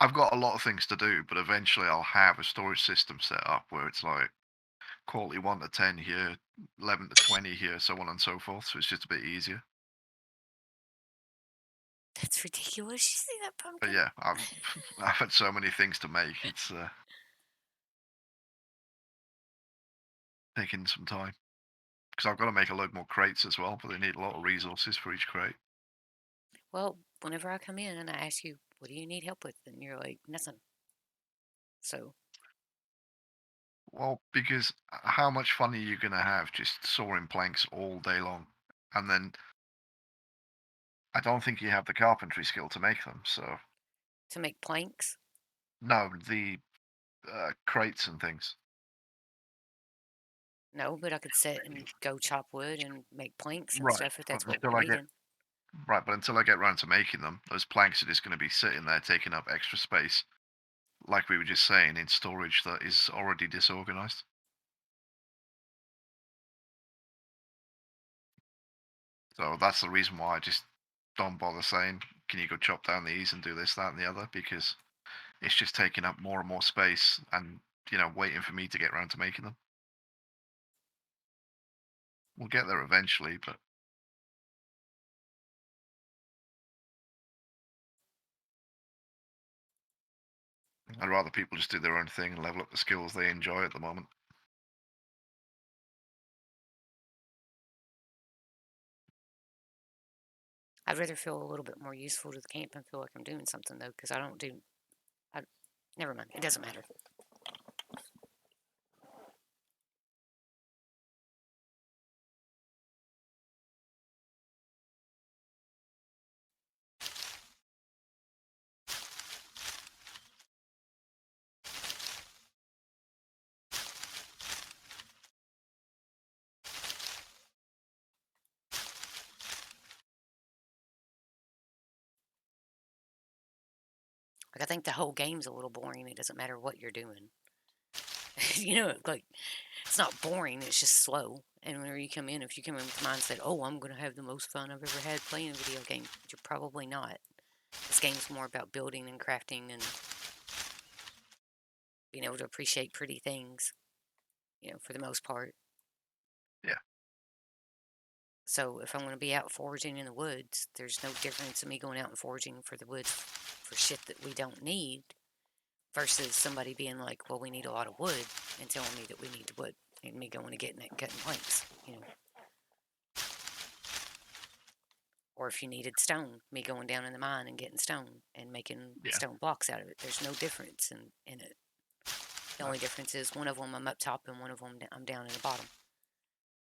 Speaker 3: I've got a lot of things to do, but eventually I'll have a storage system set up where it's like quality 1 to 10 here, 11 to 20 here, so on and so forth. So it's just a bit easier.
Speaker 1: that's ridiculous. You see that
Speaker 3: But
Speaker 1: pumpkin?
Speaker 3: yeah, I've had so many things to make. It's taking some time because I've got to make a load more crates as well, but they need a lot of resources for each crate.
Speaker 1: Well, whenever I come in and I ask you, what do you need help with? And you're like, nothing. So,
Speaker 3: Well, because how much fun are you going to have just sawing planks all day long? And then I don't think you have the carpentry skill to make them. So,
Speaker 1: to make planks?
Speaker 3: no, the crates and things.
Speaker 1: No, but I could sit and go chop wood and make planks and
Speaker 3: Right.
Speaker 1: stuff if
Speaker 3: But
Speaker 1: that's what we're
Speaker 3: until I get
Speaker 1: needing.
Speaker 3: right, but until I get round to making them, those planks are just going to be sitting there taking up extra space, like we were just saying, in storage that is already disorganized. So that's the reason why I just don't bother saying, "Can you go chop down these and do this, that, and the other?" Because it's just taking up more and more space, and waiting for me to get round to making them. We'll get there eventually, but I'd rather people just do their own thing and level up the skills they enjoy at the moment.
Speaker 1: I'd rather feel a little bit more useful to the camp and feel like I'm doing something though, because I don't do. I, never mind. It doesn't matter. Like I think the whole game's a little boring. It doesn't matter what you're doing. Like it's not boring. It's just slow. And whenever you come in, if you come in with the mindset, "Oh, I'm going to have the most fun I've ever had playing a video game," you're probably not. This game's more about building and crafting and being able to appreciate pretty things, for the most part.
Speaker 3: Yeah.
Speaker 1: So if I'm going to be out foraging in the woods, there's no difference in me going out and foraging for the woods for shit that we don't need versus somebody being like, well, we need a lot of wood and telling me that we need the wood and me going and getting it and cutting planks. Or if you needed stone, me going down in the mine and getting stone and making
Speaker 3: Yeah.
Speaker 1: stone blocks out of it. There's no difference in it. The
Speaker 3: No.
Speaker 1: only difference is one of them I'm up top and one of them I'm down in the bottom.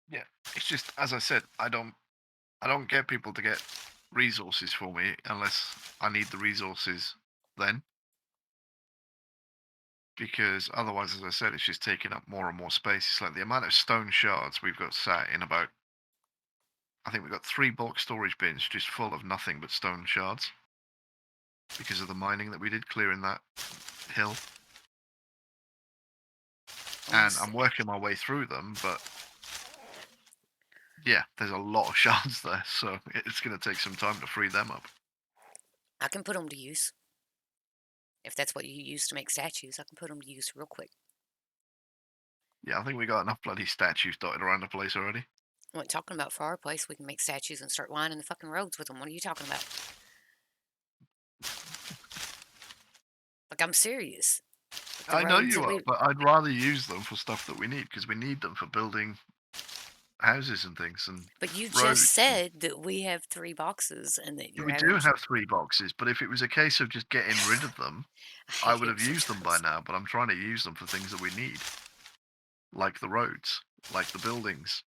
Speaker 3: Yeah. It's just, as I said, I don't get people to get resources for me unless I need the resources then. Because otherwise, as I said, it's just taking up more and more space. It's like the amount of stone shards we've got sat in about, I think we've got 3 bulk storage bins just full of nothing but stone shards because of the mining that we did clearing that hill.
Speaker 1: I want
Speaker 3: And
Speaker 1: to.
Speaker 3: I'm working my way through them, but yeah, there's a lot of shards there, so it's going to take some time to free them up.
Speaker 1: I can put them to use. If that's what you use to make statues, I can put them to use real quick.
Speaker 3: Yeah, I think we got enough bloody statues dotted around the place already.
Speaker 1: What talking about for our place? We can make statues and start lining the fucking roads with them. What are you talking about? Like, I'm serious. The
Speaker 3: I know
Speaker 1: roads
Speaker 3: you
Speaker 1: that
Speaker 3: are,
Speaker 1: we.
Speaker 3: but I'd rather use them for stuff that we need because we need them for building houses and things and
Speaker 1: But you just
Speaker 3: roads.
Speaker 1: said that we have 3 boxes and that you're
Speaker 3: We
Speaker 1: having.
Speaker 3: do have 3 boxes, but if it was a case of just getting rid of them,
Speaker 1: I
Speaker 3: I
Speaker 1: hate
Speaker 3: would
Speaker 1: it
Speaker 3: have used them by
Speaker 1: sometimes.
Speaker 3: now, but I'm trying to use them for things that we need, like the roads, like the buildings.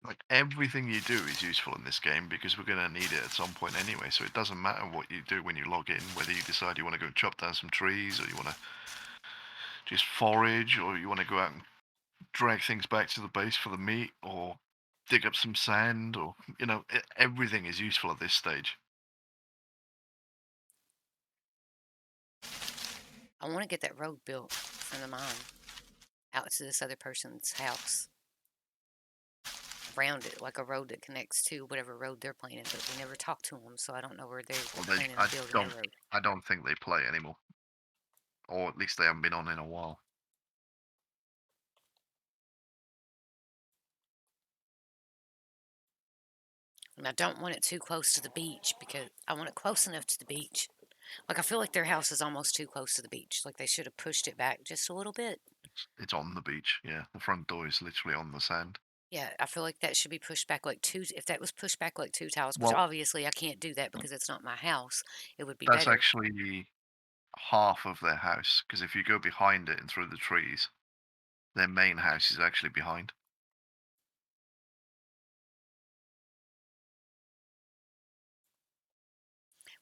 Speaker 3: Like everything you do is useful in this game because we're going to need it at some point anyway. So it doesn't matter what you do when you log in, whether you decide you want to go and chop down some trees or you want to just forage or you want to go out and drag things back to the base for the meat or dig up some sand or, everything is useful at this stage.
Speaker 1: I want to get that road built from the mine out to this other person's house. Around it, like a road that connects to whatever road they're planning, but we never talked to them, so I don't know where they're
Speaker 3: Well,
Speaker 1: planning on building their road.
Speaker 3: I don't think they play anymore, or at least they haven't been on in a while.
Speaker 1: And I don't want it too close to the beach because I want it close enough to the beach. Like, I feel like their house is almost too close to the beach. Like, they should have pushed it back just a little bit.
Speaker 3: It's on the beach, yeah. The front door is literally on the sand.
Speaker 1: Yeah, I feel like that should be pushed back like if that was pushed back like 2 tiles, which
Speaker 3: Well,
Speaker 1: obviously I can't do that because it's not my house, it would be
Speaker 3: that's
Speaker 1: better.
Speaker 3: actually half of their house, because if you go behind it and through the trees, their main house is actually behind.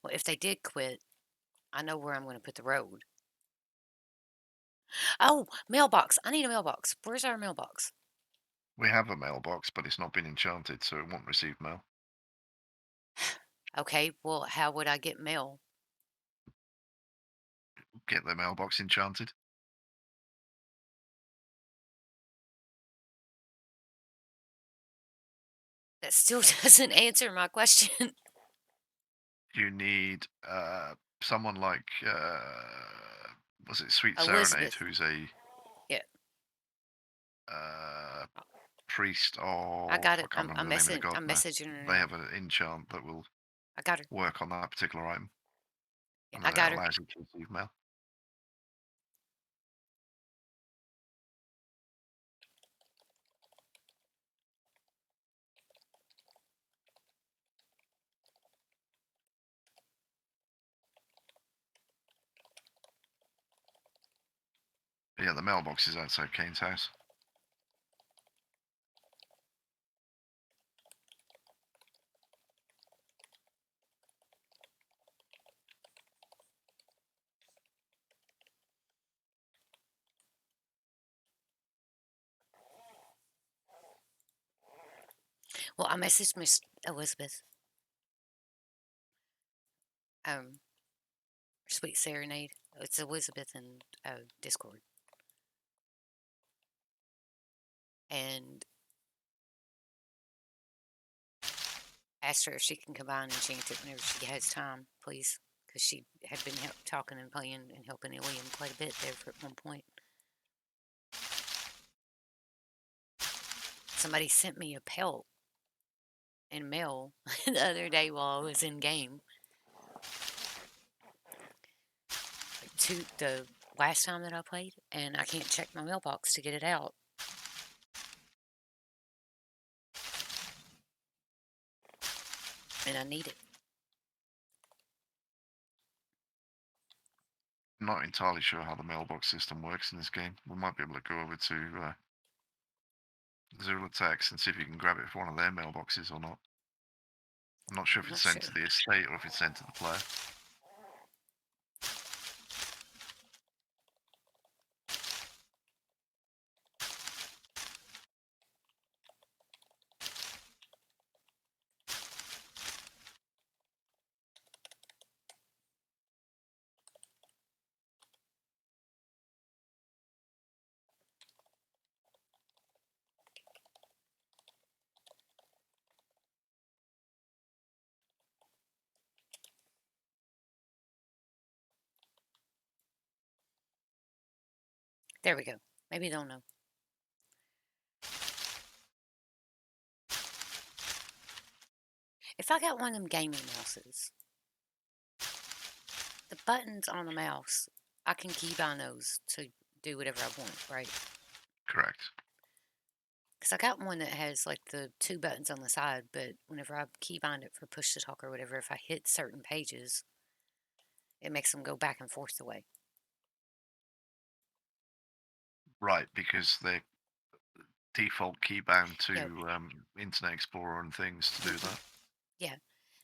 Speaker 1: Well, if they did quit, I know where I'm going to put the road. Oh, mailbox. I need a mailbox. Where's our mailbox?
Speaker 3: We have a mailbox, but it's not been enchanted, so it won't receive mail.
Speaker 1: Okay, well, how would I get mail?
Speaker 3: Get the mailbox enchanted.
Speaker 1: That still doesn't answer my question.
Speaker 3: You need someone like was it Sweet Serenade,
Speaker 1: Elizabeth.
Speaker 3: who's a
Speaker 1: Yeah,
Speaker 3: uh, priest
Speaker 1: I
Speaker 3: of,
Speaker 1: got
Speaker 3: I
Speaker 1: it.
Speaker 3: can't remember the name of the god
Speaker 1: I'm
Speaker 3: now.
Speaker 1: messaging her
Speaker 3: They
Speaker 1: now.
Speaker 3: have an enchant that will
Speaker 1: I got her.
Speaker 3: work on that particular item,
Speaker 1: Yeah,
Speaker 3: and
Speaker 1: I
Speaker 3: then it
Speaker 1: got her.
Speaker 3: allows you to receive mail. But yeah, the mailbox is outside Kane's house.
Speaker 1: Well, I messaged Miss Elizabeth. Um, Sweet Serenade. It's Elizabeth in Discord, and asked her if she can come by and enchant it whenever she has time, please, because she had been talking and playing and helping Ilium quite a bit there at one point. Somebody sent me a pelt in mail the other day while I was in game. To the last time that I played, and I can't check my mailbox to get it out. And I need it.
Speaker 3: I'm not entirely sure how the mailbox system works in this game. We might be able to go over to Zula Text and see if you can grab it for one of their mailboxes or not. I'm not sure if
Speaker 1: I'm
Speaker 3: it's
Speaker 1: not
Speaker 3: sent
Speaker 1: sure.
Speaker 3: to the estate or if it's sent to the player.
Speaker 1: There we go. Maybe they'll know. If I got one of them gaming mouses, the buttons on the mouse, I can keybind those to do whatever I want, right?
Speaker 3: Correct.
Speaker 1: Because I got one that has like the two buttons on the side, but whenever I keybind it for push to talk or whatever, if I hit certain pages, it makes them go back and forth the way.
Speaker 3: Right, because they're default key bound
Speaker 1: Yeah.
Speaker 3: to Internet Explorer and things to do
Speaker 1: hmm
Speaker 3: that.
Speaker 1: Yeah.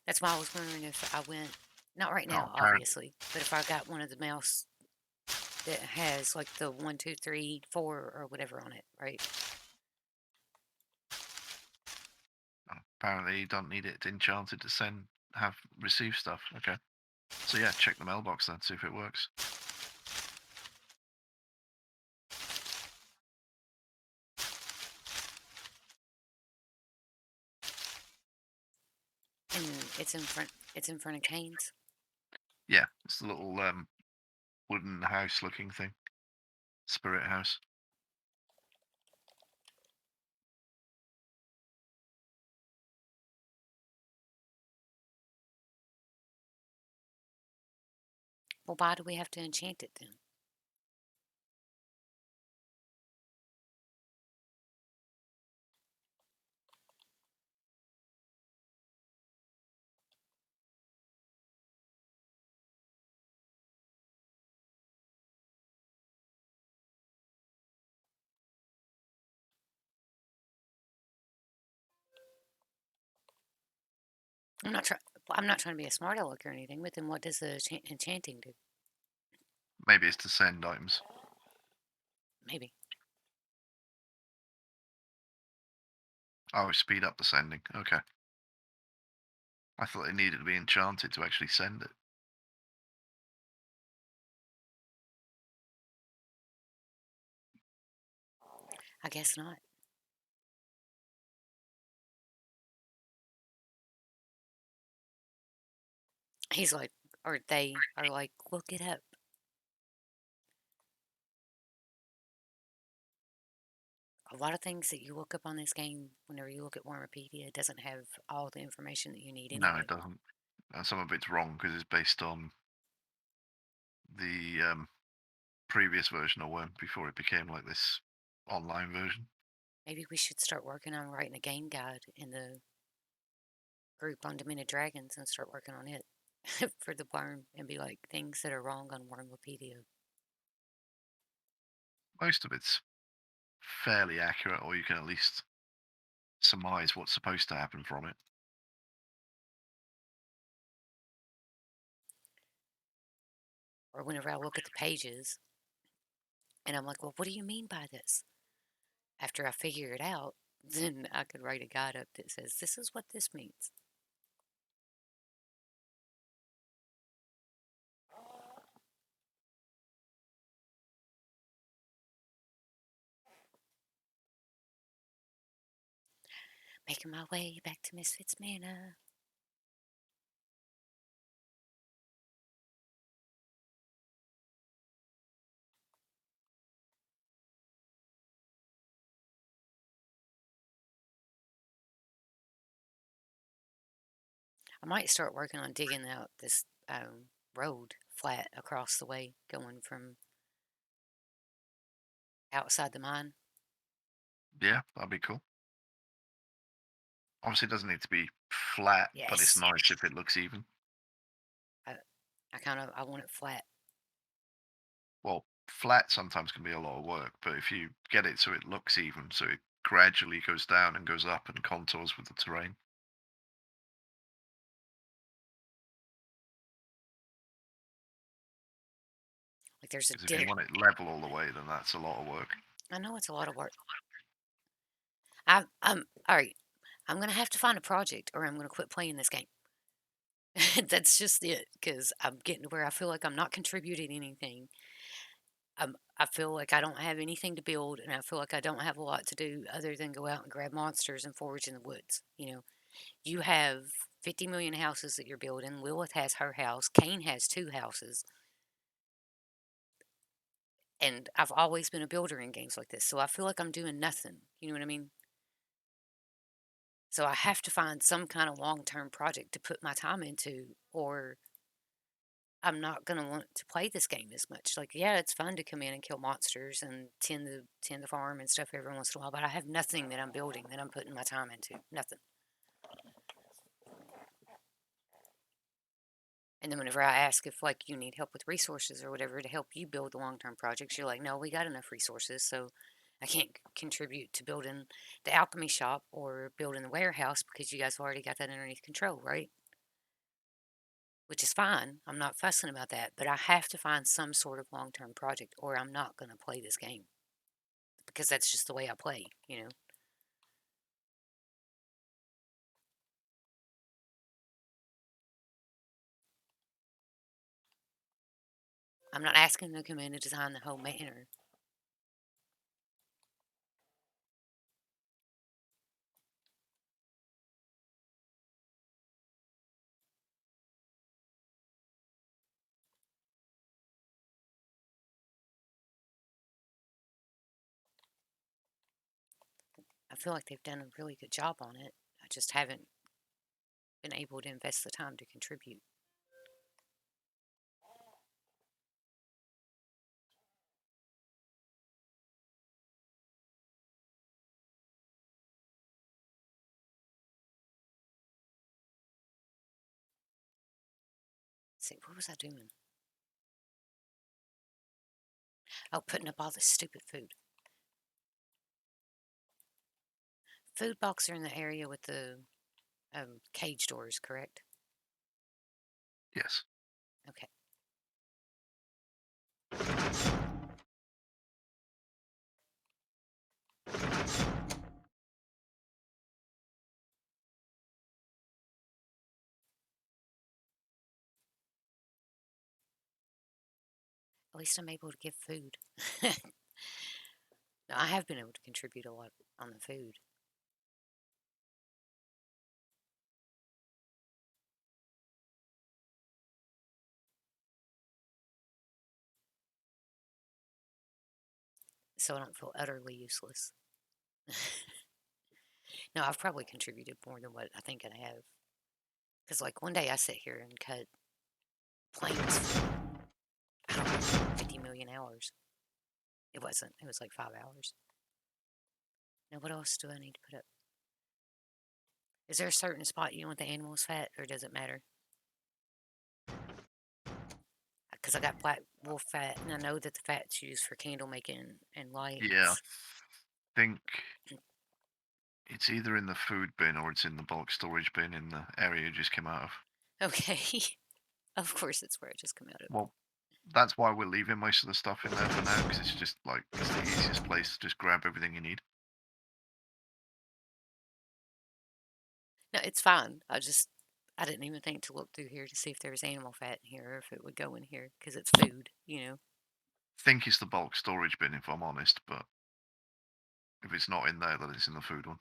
Speaker 1: That's why I was wondering if I went, not right
Speaker 3: Oh,
Speaker 1: now, obviously, but if I got one of the mouse that has like the 1, 2, 3, 4 or whatever on it, right?
Speaker 3: apparently you don't need it enchanted to receive stuff. Okay. So yeah, check the mailbox then, see if it works.
Speaker 1: And it's in front. It's in front of Kane's.
Speaker 3: Yeah, it's the little wooden house looking thing. Spirit house.
Speaker 1: Well, why do we have to enchant it then? I'm not trying. I'm not trying to be a smart aleck or anything. But then, what does the enchanting do?
Speaker 3: Maybe it's to send items.
Speaker 1: Maybe.
Speaker 3: Oh, speed up the sending. Okay. I thought it needed to be enchanted to actually send it.
Speaker 1: I guess not. He's like, or they are like, look it up. A lot of things that you look up on this game, whenever you look at Wurmpedia, it doesn't have all the information that you need
Speaker 3: No, it
Speaker 1: anyway.
Speaker 3: doesn't. And some of it's wrong because it's based on the previous version of Worm before it became like this online version.
Speaker 1: Maybe we should start working on writing a game guide in the group on Demented Dragons and start working on it for the worm and be like things that are wrong on Wurmpedia.
Speaker 3: Most of it's fairly accurate, or you can at least surmise what's supposed to happen from it.
Speaker 1: Or whenever I look at the pages and I'm like, well, what do you mean by this? After I figure it out, then I could write a guide up that says, this is what this means. Making my way back to Misfits Manor. I might start working on digging out this road flat across the way, going from outside the mine.
Speaker 3: Yeah, that'd be cool. Obviously, it doesn't need to be flat, but it's
Speaker 1: Yes.
Speaker 3: nice if it looks even.
Speaker 1: I, I want it flat.
Speaker 3: Well, flat sometimes can be a lot of work, but if you get it so it looks even, so it gradually goes down and goes up and contours with the terrain.
Speaker 1: Like there's a
Speaker 3: Because if you
Speaker 1: dip.
Speaker 3: want it level all the way, then that's a lot of work.
Speaker 1: I know it's a lot of work. I'm all right. I'm gonna have to find a project, or I'm gonna quit playing this game. That's just it. Because I'm getting to where I feel like I'm not contributing anything. I feel like I don't have anything to build, and I feel like I don't have a lot to do other than go out and grab monsters and forage in the woods. You have 50 million houses that you're building. Lilith has her house. Cain has two houses. And I've always been a builder in games like this, so I feel like I'm doing nothing. You know what I mean? So I have to find some kind of long-term project to put my time into, or I'm not gonna want to play this game as much. Like, yeah, it's fun to come in and kill monsters and tend the farm and stuff every once in a while, but I have nothing that I'm building that I'm putting my time into. Nothing. And then whenever I ask if like you need help with resources or whatever to help you build the long-term projects, you're like, no, we got enough resources, so I can't contribute to building the alchemy shop or building the warehouse because you guys already got that underneath control, right? Which is fine. I'm not fussing about that, but I have to find some sort of long-term project or I'm not going to play this game because that's just the way I play. I'm not asking them to come in and design the whole manor. I feel like they've done a really good job on it. I just haven't been able to invest the time to contribute. Let's see, what was I doing? Oh, putting up all this stupid food. Food boxes are in the area with the cage doors, correct?
Speaker 3: Yes.
Speaker 1: Okay. At least I'm able to give food. No, I have been able to contribute a lot on the food. So I don't feel utterly useless. No, I've probably contributed more than what I think I have. Because, like, one day I sit here and cut planks for, I don't know, 50 million hours. It wasn't. It was like 5 hours. Now, what else do I need to put up? Is there a certain spot you want the animals fat, or does it matter? Because I got black wolf fat, and I know that the fat's used for candle making and
Speaker 3: Yeah.
Speaker 1: lights.
Speaker 3: I think it's either in the food bin or it's in the bulk storage bin in the area you just came out of.
Speaker 1: Okay. Of course, it's where I just come out of.
Speaker 3: Well, that's why we're leaving most of the stuff in there for now, because it's just like it's the easiest place to just grab everything you need.
Speaker 1: No, it's fine. I didn't even think to look through here to see if there was animal fat in here or if it would go in here because it's food.
Speaker 3: Think it's the bulk storage bin if I'm honest, but if it's not in there, then it's in the food one.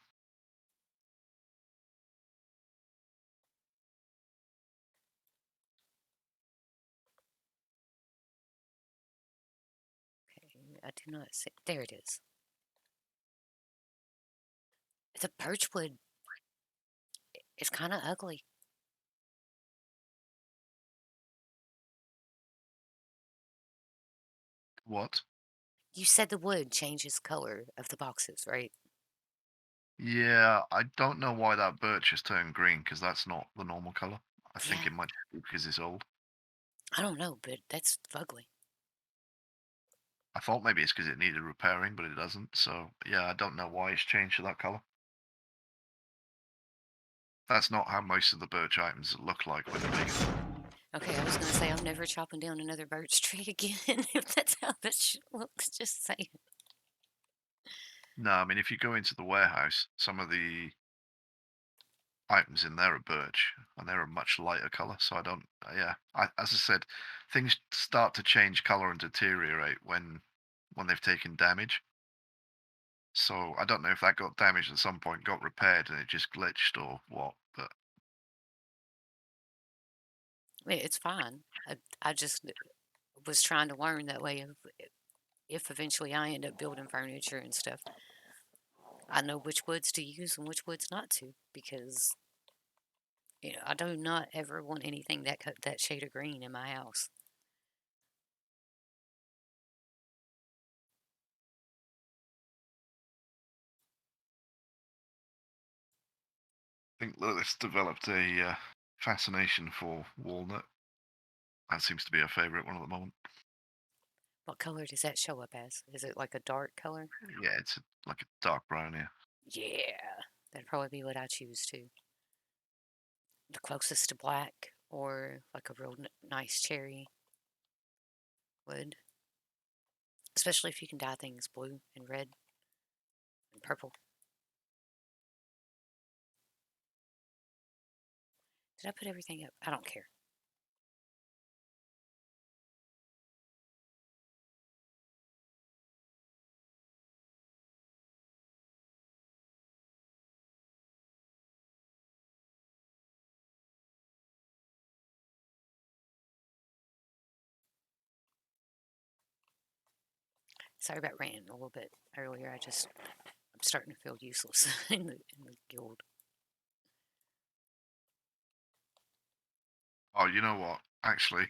Speaker 1: I do not see. There it is. The birchwood is kind of ugly.
Speaker 3: What?
Speaker 1: You said the wood changes color of the boxes, right?
Speaker 3: Yeah, I don't know why that birch has turned green because that's not the normal color. I think
Speaker 1: Yeah,
Speaker 3: it might be because it's old.
Speaker 1: I don't know, but that's ugly.
Speaker 3: I thought maybe it's because it needed repairing, but it doesn't. So yeah, I don't know why it's changed to that color. That's not how most of the birch items look like when they're vegan.
Speaker 1: Okay, I was gonna say I'm never chopping down another birch tree again if that's how this shit looks. Just saying.
Speaker 3: No, I mean if you go into the warehouse, some of the items in there are birch, and they're a much lighter color. So I don't. Yeah, as I said, things start to change color and deteriorate when they've taken damage. So I don't know if that got damaged at some point, got repaired, and it just glitched or what. But
Speaker 1: I mean, it's fine. I just was trying to learn that way. If eventually I end up building furniture and stuff, I know which woods to use and which woods not to because I do not ever want anything that shade of green in my house.
Speaker 3: I think Lilith's developed a fascination for walnut. That seems to be her favorite one at the moment.
Speaker 1: What color does that show up as? Is it like a dark color?
Speaker 3: Yeah, it's like a dark brown here.
Speaker 1: Yeah, that'd probably be what I choose too. The closest to black or like a real nice cherry wood. Especially if you can dye things blue and red and purple. Did I put everything up? I don't care. Sorry about ranting a little bit earlier. I'm starting to feel useless in the guild.
Speaker 3: Oh, you know what? Actually,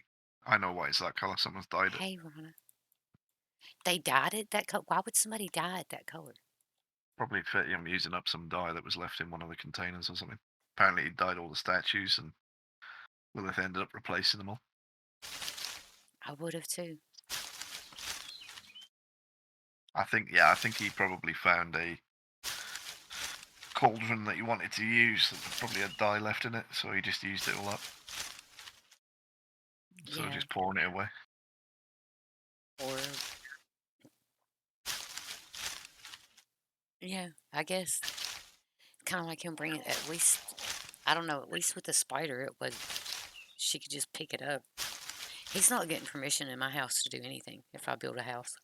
Speaker 3: I know why it's that color. Someone's dyed it.
Speaker 1: Hey, Rana. They dyed it that color. Why would somebody dye it that color?
Speaker 3: Probably Fittium using up some dye that was left in one of the containers or something. Apparently, he dyed all the statues, and Lilith ended up replacing them all.
Speaker 1: I would have too.
Speaker 3: I think he probably found a cauldron that he wanted to use that probably had dye left in it, so he just used it all up. So
Speaker 1: Yeah.
Speaker 3: just pouring it away.
Speaker 1: Or, yeah, I guess. Kind of like him bringing, at least, I don't know, at least with the spider, she could just pick it up. He's not getting permission in my house to do anything if I build a house.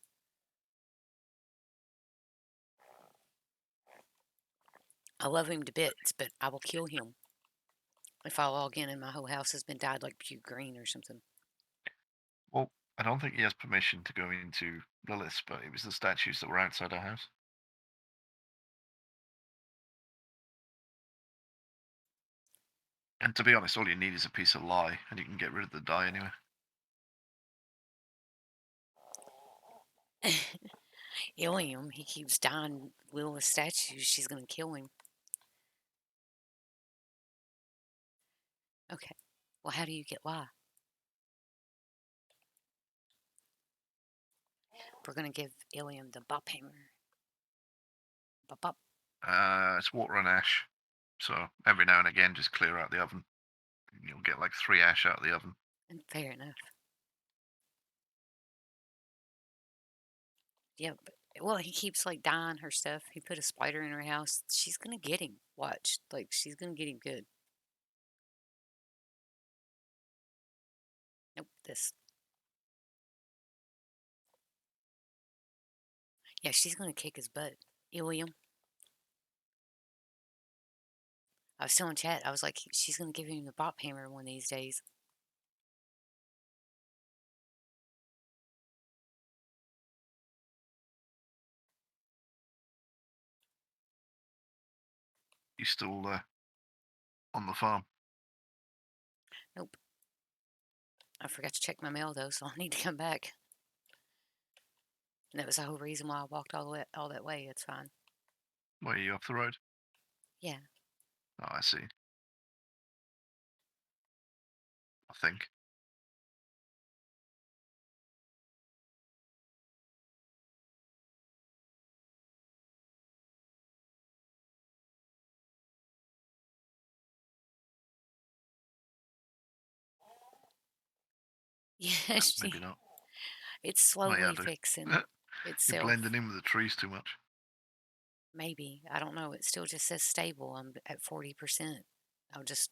Speaker 1: I love him to bits, but I will kill him if I log in and my whole house has been dyed like puke green or something.
Speaker 3: Well, I don't think he has permission to go into Lilith's, but it was the statues that were outside our house. And to be honest, all you need is a piece of lye, and you can get rid of the dye anyway.
Speaker 1: Ilium, he keeps dying little statues. She's going to kill him. Okay. Well, how do you get why? We're going to give Ilium the bop hammer. Bop bop.
Speaker 3: It's water and ash, so every now and again, just clear out the oven. You'll get like 3 ash out of the oven.
Speaker 1: And fair enough. Yeah, but, well, he keeps like dying her stuff. He put a spider in her house. She's going to get him. Watch. Like, she's going to get him good. Nope, this. Yeah, she's going to kick his butt. Ilium. I was telling Chat, I was like, she's going to give him the bop hammer one of these days.
Speaker 3: You still on the farm?
Speaker 1: Nope. I forgot to check my mail though, so I need to come back. And that was the whole reason why I walked all that way. It's fine.
Speaker 3: Where are you off the road?
Speaker 1: Yeah.
Speaker 3: Oh, I see. I think.
Speaker 1: Yeah,
Speaker 3: Maybe not.
Speaker 1: it's
Speaker 3: Oh yeah,
Speaker 1: slowly
Speaker 3: I
Speaker 1: fixing
Speaker 3: do. You're blending
Speaker 1: itself.
Speaker 3: in with the trees too much.
Speaker 1: Maybe. I don't know. It still just says stable. I'm at 40%. I'll just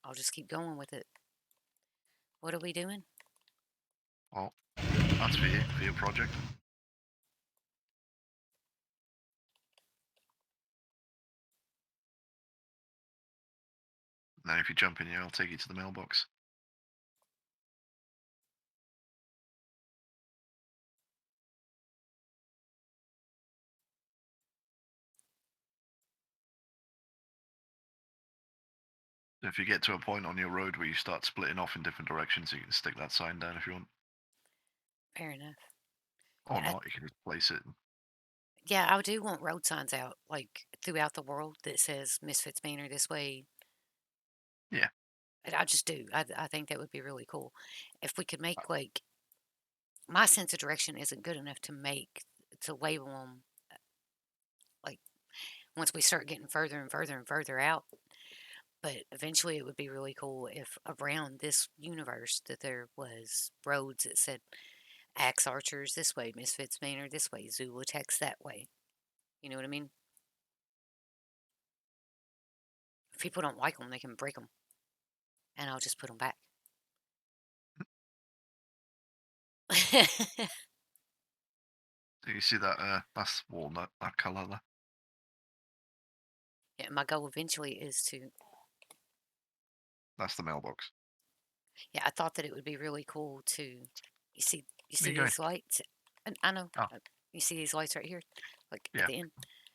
Speaker 1: I'll just keep going with it. What are we doing?
Speaker 3: Well, that's for you, for your project. Then if you jump in here, I'll take you to the mailbox. So if you get to a point on your road where you start splitting off in different directions, you can stick that sign down if you want.
Speaker 1: Fair enough.
Speaker 3: Or
Speaker 1: Yeah,
Speaker 3: not, you can just place it.
Speaker 1: yeah, I do want road signs out like throughout the world that says Misfits Manor this way.
Speaker 3: Yeah.
Speaker 1: I just do. I think that would be really cool. If we could make like my sense of direction isn't good enough to label them like once we start getting further and further and further out. But eventually, it would be really cool if around this universe that there was roads that said Axe Archers this way, Misfits Manor this way, Zulatex that way. You know what I mean? If people don't like them, they can break them, and I'll just put them back.
Speaker 3: So you see that, that's walnut, that colour there.
Speaker 1: Yeah, my goal eventually is to.
Speaker 3: That's the mailbox.
Speaker 1: Yeah, I thought that it would be really cool to. You
Speaker 3: Where
Speaker 1: see
Speaker 3: you going?
Speaker 1: these lights, and I know.
Speaker 3: Oh,
Speaker 1: You see these lights right here, like at
Speaker 3: yeah.
Speaker 1: the end.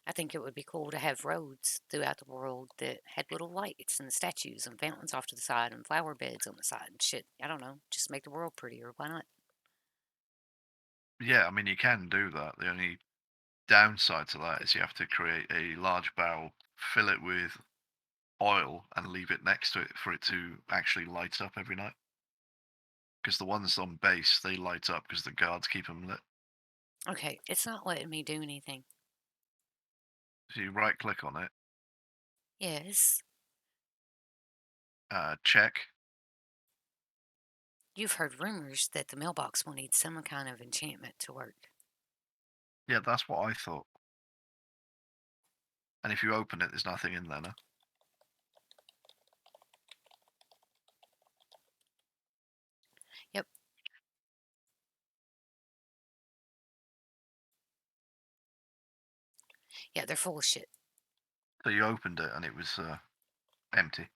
Speaker 1: I think it would be cool to have roads throughout the world that had little lights and statues and fountains off to the side and flower beds on the side and shit. I don't know. Just make the world prettier. Why not?
Speaker 3: Yeah, I mean, you can do that. The only downside to that is you have to create a large barrel, fill it with oil, and leave it next to it for it to actually light up every night. Because the ones on base, they light up because the guards keep them lit.
Speaker 1: Okay, it's not letting me do anything.
Speaker 3: So you right click on it,
Speaker 1: Yes,
Speaker 3: check.
Speaker 1: you've heard rumors that the mailbox will need some kind of enchantment to work.
Speaker 3: Yeah, that's what I thought. And if you open it, there's nothing in there now.
Speaker 1: Yep. Yeah, they're full of shit.
Speaker 3: So you opened it and it was empty.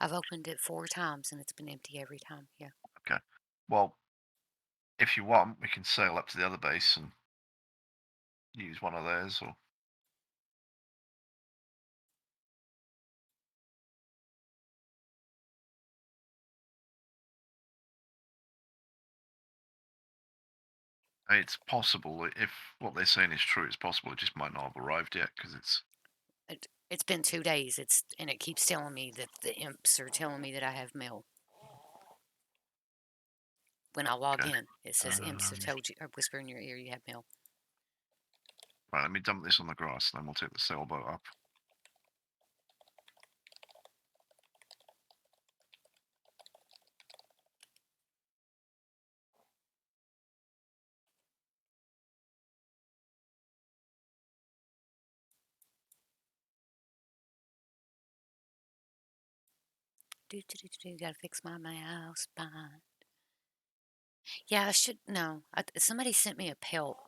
Speaker 1: I've opened it 4 times and it's been empty every time. Yeah.
Speaker 3: Okay. Well, if you want, we can sail up to the other base and use one of theirs. Or it's possible if what they're saying is true. It's possible it just might not have arrived yet because it's
Speaker 1: It's been 2 days. And it keeps telling me that the imps are telling me that I have mail. When I log
Speaker 3: okay.
Speaker 1: in, it says imps have
Speaker 3: Um,
Speaker 1: told you or whisper in your ear you have mail.
Speaker 3: right, let me dump this on the grass, and then we'll take the sailboat up.
Speaker 1: Gotta fix my mouse bind. Yeah, I should no. Somebody sent me a pelt.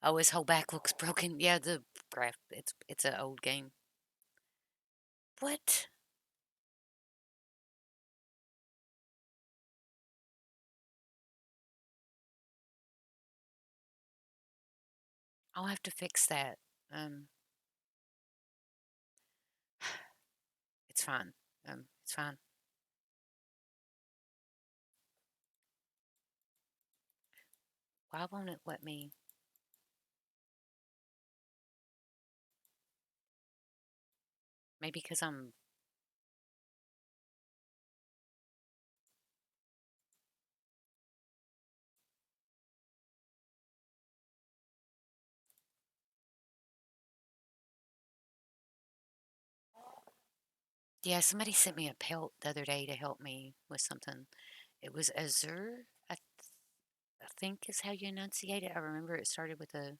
Speaker 1: Oh, his whole back looks broken. Yeah, the graph. It's an old game. What? I'll have to fix that. Um, it's fine. It's fine. Why won't it let me? Maybe because I'm. Yeah, somebody sent me a pelt the other day to help me with something. It was Azure, I think is how you enunciate it. I remember it started with a.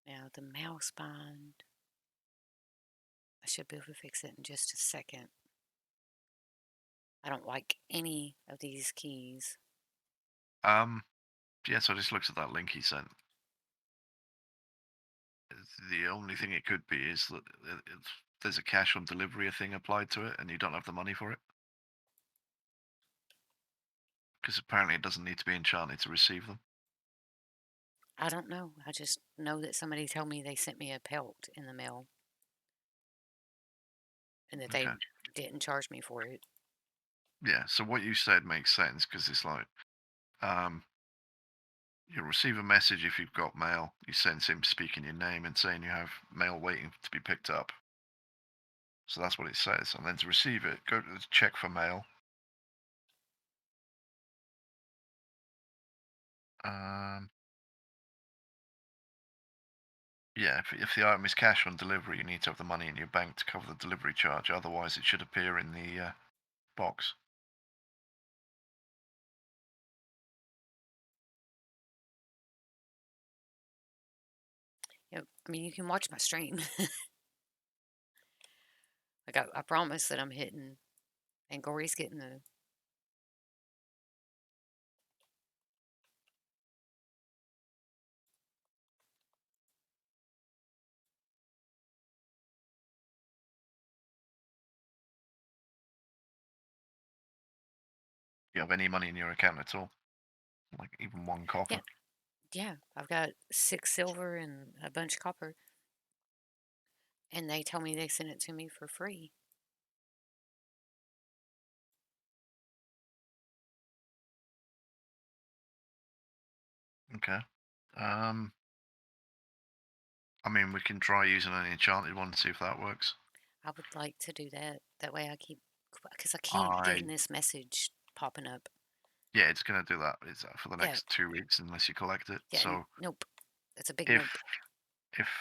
Speaker 1: Now, the mouse bind. I should be able to fix it in just a second. I don't like any of these keys.
Speaker 3: Yeah, so I just looked at that link he sent. The only thing it could be is that there's a cash on delivery thing applied to it, and you don't have the money for it. Because apparently it doesn't need to be enchanted to receive them.
Speaker 1: I don't know. I just know that somebody told me they sent me a pelt in the mail and that they
Speaker 3: Okay.
Speaker 1: didn't charge me for it.
Speaker 3: Yeah. So what you said makes sense because it's like, um, you'll receive a message if you've got mail. You send him speaking your name and saying you have mail waiting to be picked up. So that's what it says. And then to receive it, go to the check for mail. Um, yeah, if the item is cash on delivery, you need to have the money in your bank to cover the delivery charge. Otherwise, it should appear in the box.
Speaker 1: I mean, you can watch my stream. Like I promise that I'm hitting, and Gory's getting the.
Speaker 3: You have any money in your account at all? Like even one
Speaker 1: Yeah,
Speaker 3: copper?
Speaker 1: yeah. I've got 6 silver and a bunch of copper, and they tell me they sent it to me for free.
Speaker 3: Okay. Um, I mean, we can try using an enchanted one to see if that works.
Speaker 1: I would like to do that. That way I keep, because I keep
Speaker 3: I
Speaker 1: getting this message popping up.
Speaker 3: Yeah, it's gonna do that. It's for the
Speaker 1: Yeah,
Speaker 3: next 2 weeks unless you collect it.
Speaker 1: yeah.
Speaker 3: So
Speaker 1: Nope. That's a big
Speaker 3: if
Speaker 1: nope.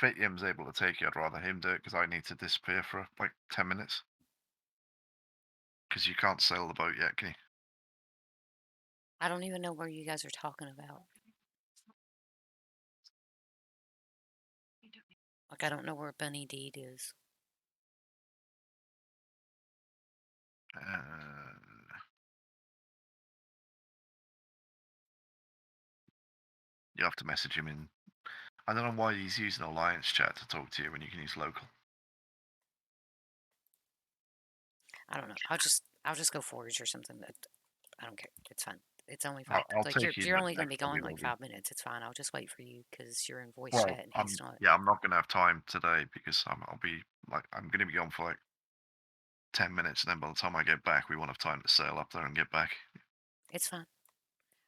Speaker 3: Fityum's able to take you, I'd rather him do it because I need to disappear for like 10 minutes because you can't sail the boat yet, can you?
Speaker 1: I don't even know where you guys are talking about. Like I don't know where Bunny Deed is.
Speaker 3: Uh, you have to message him in. I don't know why he's using Alliance chat to talk to you when you can use local.
Speaker 1: I don't know. I'll just go forage or something. I don't care. It's fine. It's only five.
Speaker 3: I'll
Speaker 1: Like you're
Speaker 3: take you
Speaker 1: you're only gonna
Speaker 3: next
Speaker 1: be
Speaker 3: time
Speaker 1: gone
Speaker 3: you
Speaker 1: like
Speaker 3: log in.
Speaker 1: 5 minutes. It's fine. I'll just wait for you because you're in voice
Speaker 3: Well,
Speaker 1: chat and he's not.
Speaker 3: I'm not gonna have time today because I'll be like I'm gonna be gone for like 10 minutes, and then by the time I get back, we won't have time to sail up there and get back.
Speaker 1: It's fine.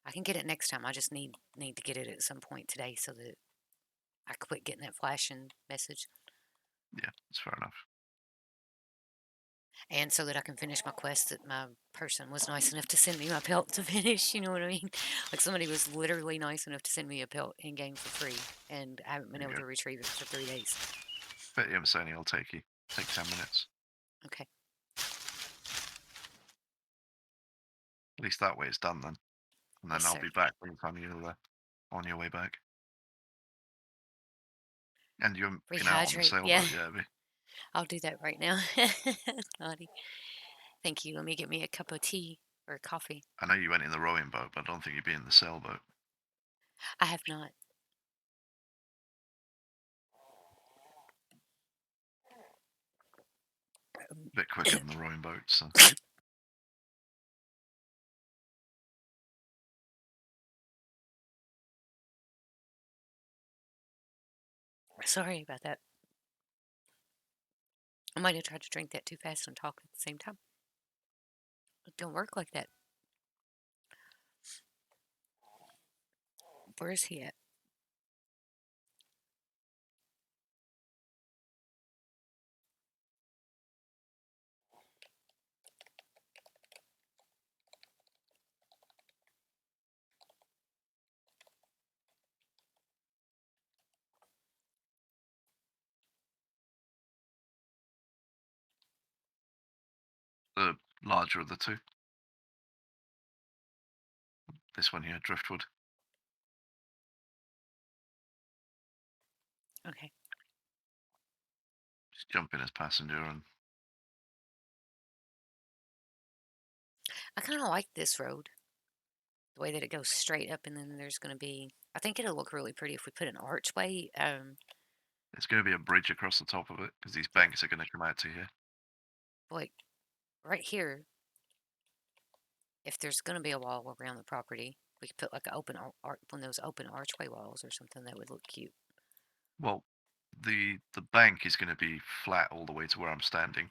Speaker 1: I can get it next time. I just need to get it at some point today so that I quit getting that flashing message
Speaker 3: Yeah, that's fair enough.
Speaker 1: and so that I can finish my quest that my person was nice enough to send me my pelt to finish. You know what I mean? Like somebody was literally nice enough to send me a pelt in game for free, and I haven't been
Speaker 3: There you
Speaker 1: able
Speaker 3: go.
Speaker 1: to retrieve it for 3 days.
Speaker 3: Fityum saying he'll take 10 minutes.
Speaker 1: Okay.
Speaker 3: At least that way it's done then. And
Speaker 1: Yes,
Speaker 3: then I'll
Speaker 1: sir.
Speaker 3: be back by the time you're on your way back. And you've been out on the
Speaker 1: Rehydrate. Yeah,
Speaker 3: sailboat yet, have you?
Speaker 1: I'll do that right now. Naughty. Thank you. Let me get me a cup of tea. or coffee.
Speaker 3: I know you went in the rowing boat, but I don't think you'd be in the sailboat.
Speaker 1: I have not.
Speaker 3: A bit quicker than the rowing boat, so.
Speaker 1: Sorry about that. I might have tried to drink that too fast and talk at the same time. It don't work like that. Where is he at?
Speaker 3: The larger of the two. This one here, driftwood.
Speaker 1: Okay.
Speaker 3: Just jump in as passenger and
Speaker 1: I kind of like this road. The way that it goes straight up, and then there's going to be. I think it'll look really pretty if we put an archway.
Speaker 3: there's going to be a bridge across the top of it because these
Speaker 1: Yeah,
Speaker 3: banks are going to come out to here.
Speaker 1: like right here. If there's going to be a wall around the property, we could put like an open one of those open archway walls or something that would look cute.
Speaker 3: Well, the bank is going to be flat all the way to where I'm standing.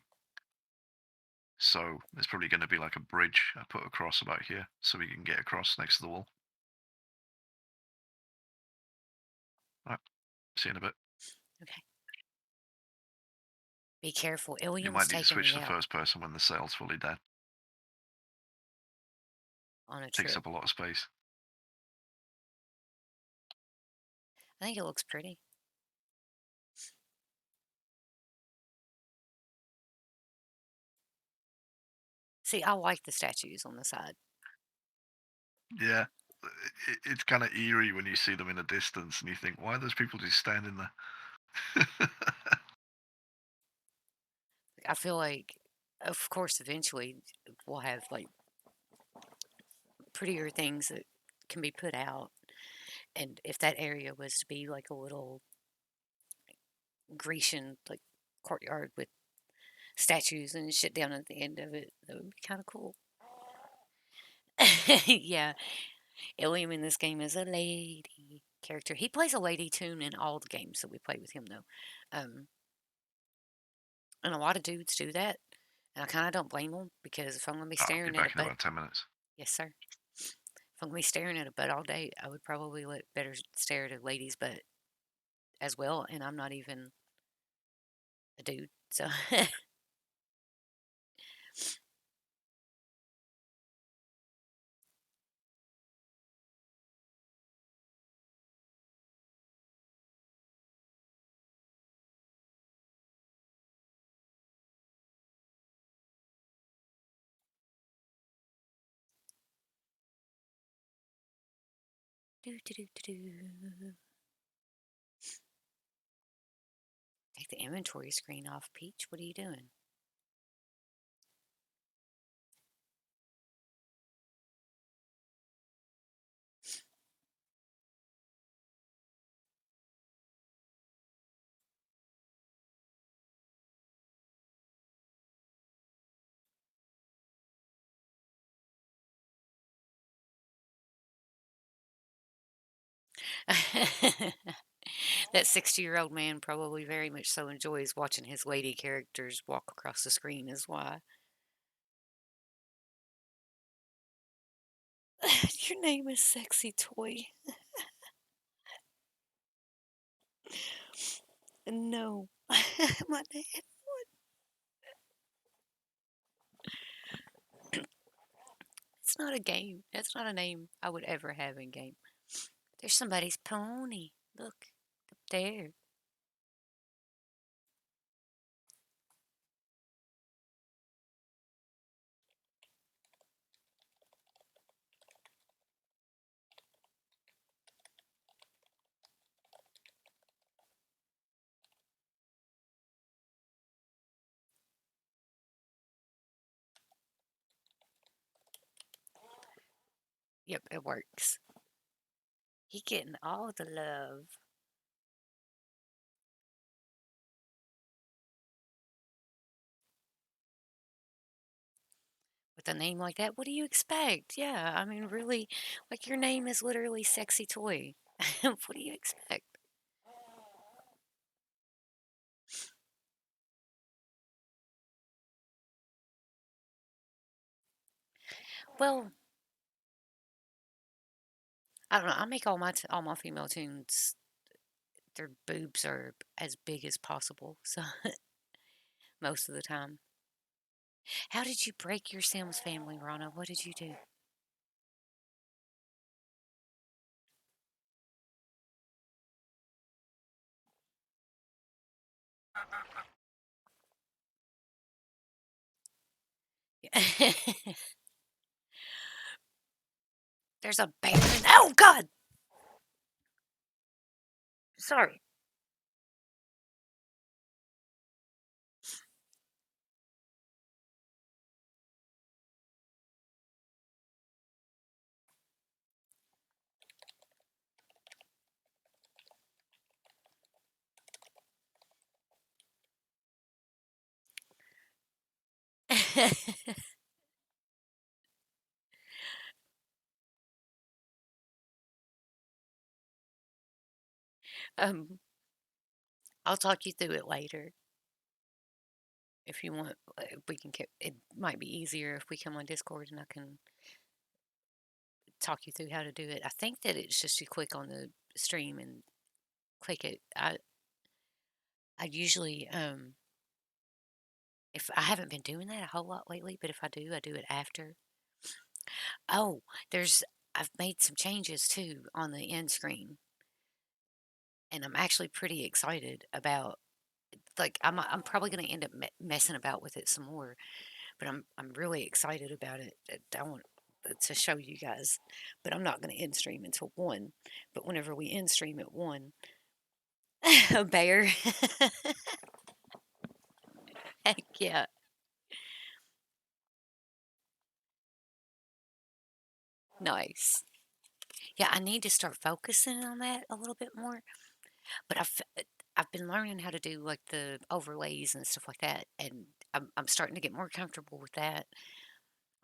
Speaker 3: So there's probably going to be like a bridge I put across about here so we can get across next to the wall. Right, see you in a bit.
Speaker 1: Okay. Be careful.
Speaker 3: You
Speaker 1: Illiam's
Speaker 3: might need to
Speaker 1: taking
Speaker 3: switch
Speaker 1: me
Speaker 3: to
Speaker 1: out
Speaker 3: first person when the sail's fully down.
Speaker 1: on a
Speaker 3: Takes
Speaker 1: trip.
Speaker 3: up a lot of space.
Speaker 1: I think it looks pretty. See, I like the statues on the side.
Speaker 3: Yeah, it's kind of eerie when you see them in a distance and you think, why are those people just standing there?
Speaker 1: I feel like, of course, eventually we'll have like prettier things that can be put out. And if that area was to be like a little Grecian like courtyard with statues and shit down at the end of it, that would be kind of cool. Yeah, Illiam in this game is a lady character. He plays a lady tune in all the games that we play with him, though. Um, and a lot of dudes do that. And I kind of don't blame them because if I'm going to be
Speaker 3: I'll be
Speaker 1: staring at a
Speaker 3: back in
Speaker 1: butt,
Speaker 3: about 10 minutes.
Speaker 1: yes, sir. If I'm going to be staring at a butt all day, I would probably let better stare at a lady's butt as well. And I'm not even a dude. So, do, do, do, do, do. Take the inventory screen off, Peach. What are you doing? That 60-year-old man probably very much so enjoys watching his lady characters walk across the screen, is why. Your name is Sexy Toy. No. My name. It's not a game. That's not a name I would ever have in game. There's somebody's pony. Look, up there. Yep, it works. He getting all the love. With a name like that, what do you expect? Yeah, I mean, really, like your name is literally Sexy Toy. What do you expect? Well, I don't know. I make all my female tunes. Their boobs are as big as possible. So most of the time. How did you break your Sims family, Rana? What did you do? There's a bear. Oh God! Sorry. um, I'll talk you through it later if you want. We can. It might be easier if we come on Discord and I can talk you through how to do it. I think that it's just you click on the stream and click it. I usually if I haven't been doing that a whole lot lately, but if I do it after. Oh, I've made some changes too on the end screen, and I'm actually pretty excited about. Like I'm probably going to end up messing about with it some more, but I'm really excited about it. I want to show you guys, but I'm not going to end stream until 1. But whenever we end stream at 1, a bear. Heck yeah. Nice. Yeah, I need to start focusing on that a little bit more. But I've been learning how to do like the overlays and stuff like that, and I'm starting to get more comfortable with that.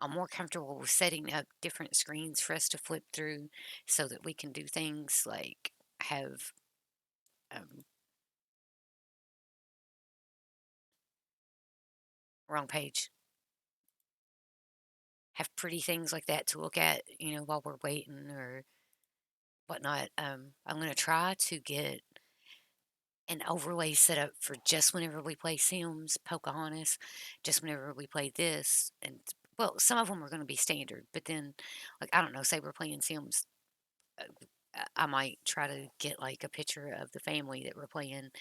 Speaker 1: I'm more comfortable with setting up different screens for us to flip through so that we can do things like have um, wrong page, have pretty things like that to look at, while we're waiting or whatnot. I'm going to try to get an overlay set up for just whenever we play Sims, Pocahontas, just whenever we play this. And well, some of them are going to be standard, but then, like, I don't know, say we're playing Sims. I might try to get like a picture of the family that we're playing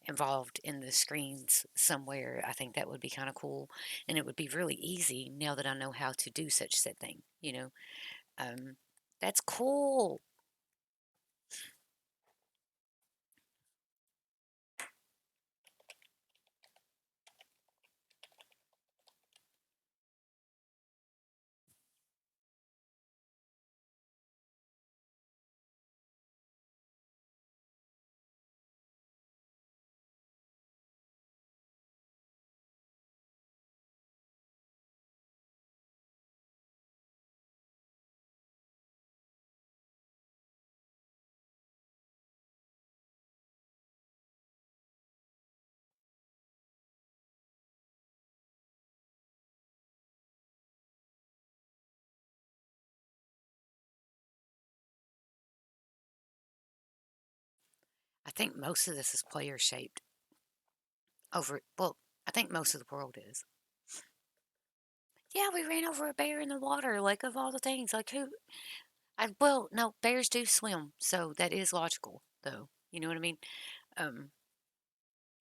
Speaker 1: involved in the screens somewhere. I think that would be kind of cool, and it would be really easy now that I know how to do such said thing. Um, that's cool. I think most of this is player shaped over. Well, I think most of the world is. Yeah, we ran over a bear in the water. Like of all the things, like who? Well, no, bears do swim, so that is logical, though. You know what I mean? Um,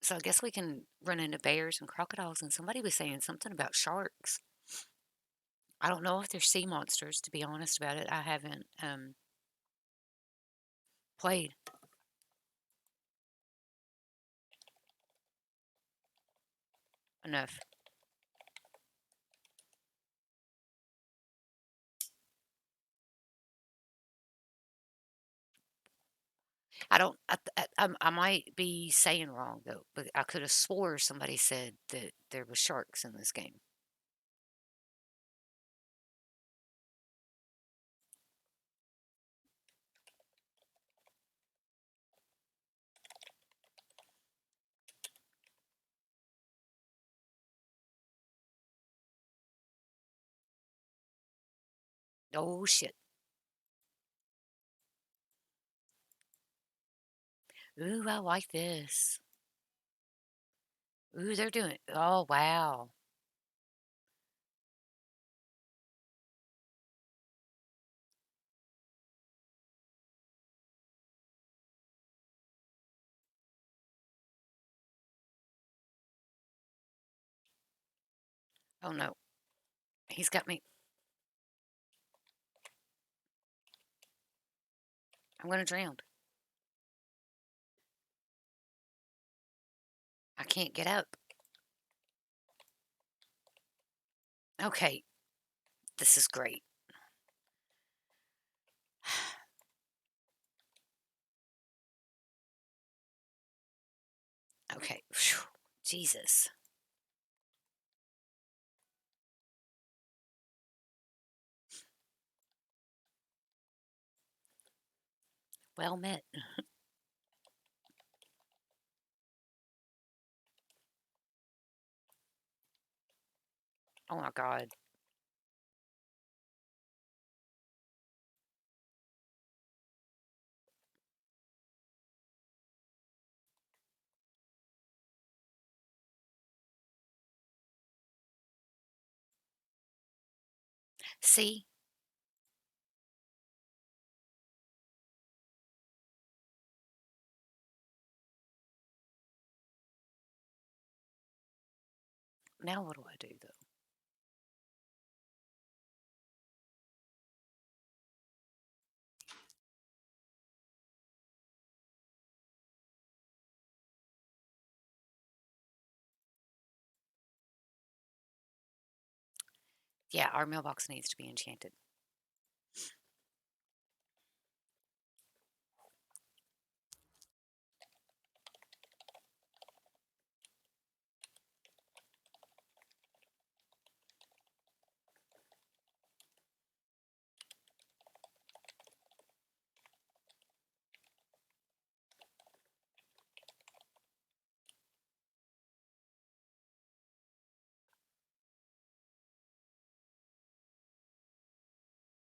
Speaker 1: so I guess we can run into bears and crocodiles. And somebody was saying something about sharks. I don't know if they're sea monsters. To be honest about it, I haven't played enough. I don't I might be saying wrong, though, but I coulda swore somebody said that there was sharks in this game. Oh, shit. Ooh, I like this. Ooh, they're doing oh, wow. Oh, no. He's got me. I'm gonna drown. I can't get up. Okay, this is great. Okay. Phew. Jesus. Well met. Oh my god. See? Now what do I do, though? Yeah, our mailbox needs to be enchanted.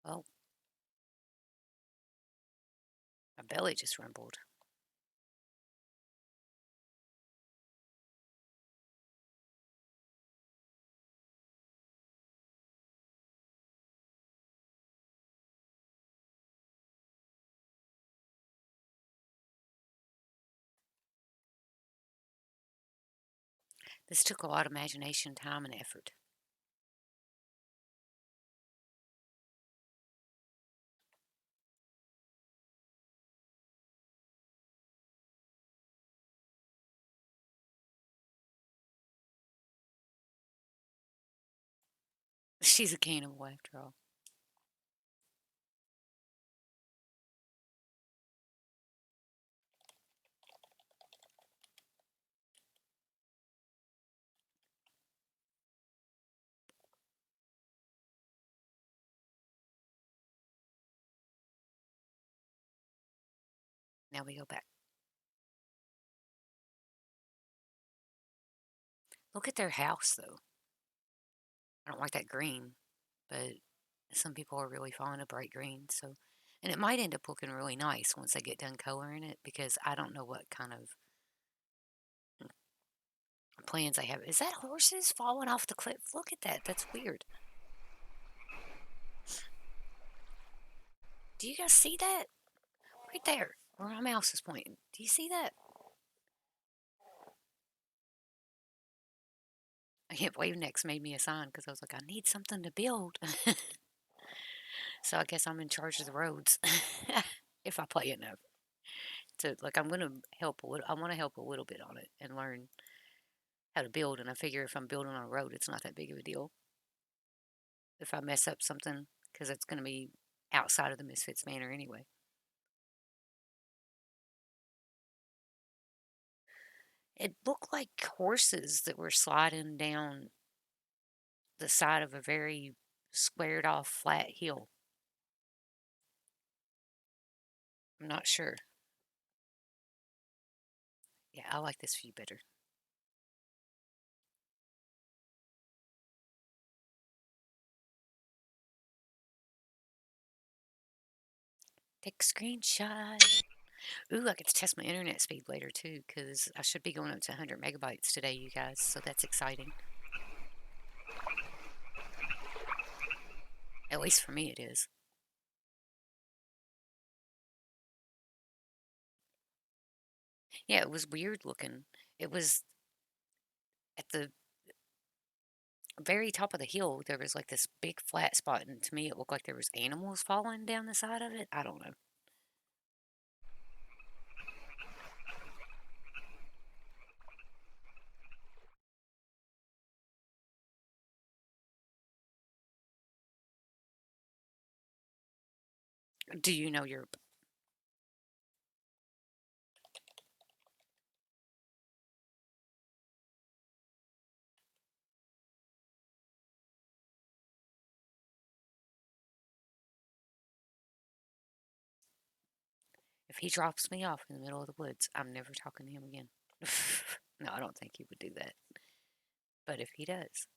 Speaker 1: Oh, my belly just rumbled. This took a lot of imagination, time, and effort. She's a cannibal after all. Now we go back. Look at their house, though. I don't like that green, but some people are really fond of bright green, so and it might end up looking really nice once they get done coloring it because I don't know what kind of plans they have. Is that horses falling off the cliff? Look at that. That's weird. Do you guys see that? Right there, where my mouse is pointing. Do you see that? I can't believe Nex made me a sign because I was like, I need something to build. So I guess I'm in charge of the roads if I play enough. So like I'm gonna help a little. I want to help a little bit on it and learn how to build. And I figure if I'm building on a road, it's not that big of a deal. If I mess up something, because it's gonna be outside of the Misfits Manor anyway. It looked like horses that were sliding down the side of a very squared off flat hill. I'm not sure. Yeah, I like this view better. Take a screenshot. Ooh, I get to test my internet speed later too, because I should be going up to 100 megabytes today, you guys. So that's exciting. At least for me, it is. Yeah, it was weird looking. It was at the very top of the hill. There was like this big flat spot, and to me, it looked like there was animals falling down the side of it. I don't know. Do you know your? If he drops me off in the middle of the woods, I'm never talking to him again. No, I don't think he would do that. But if he does,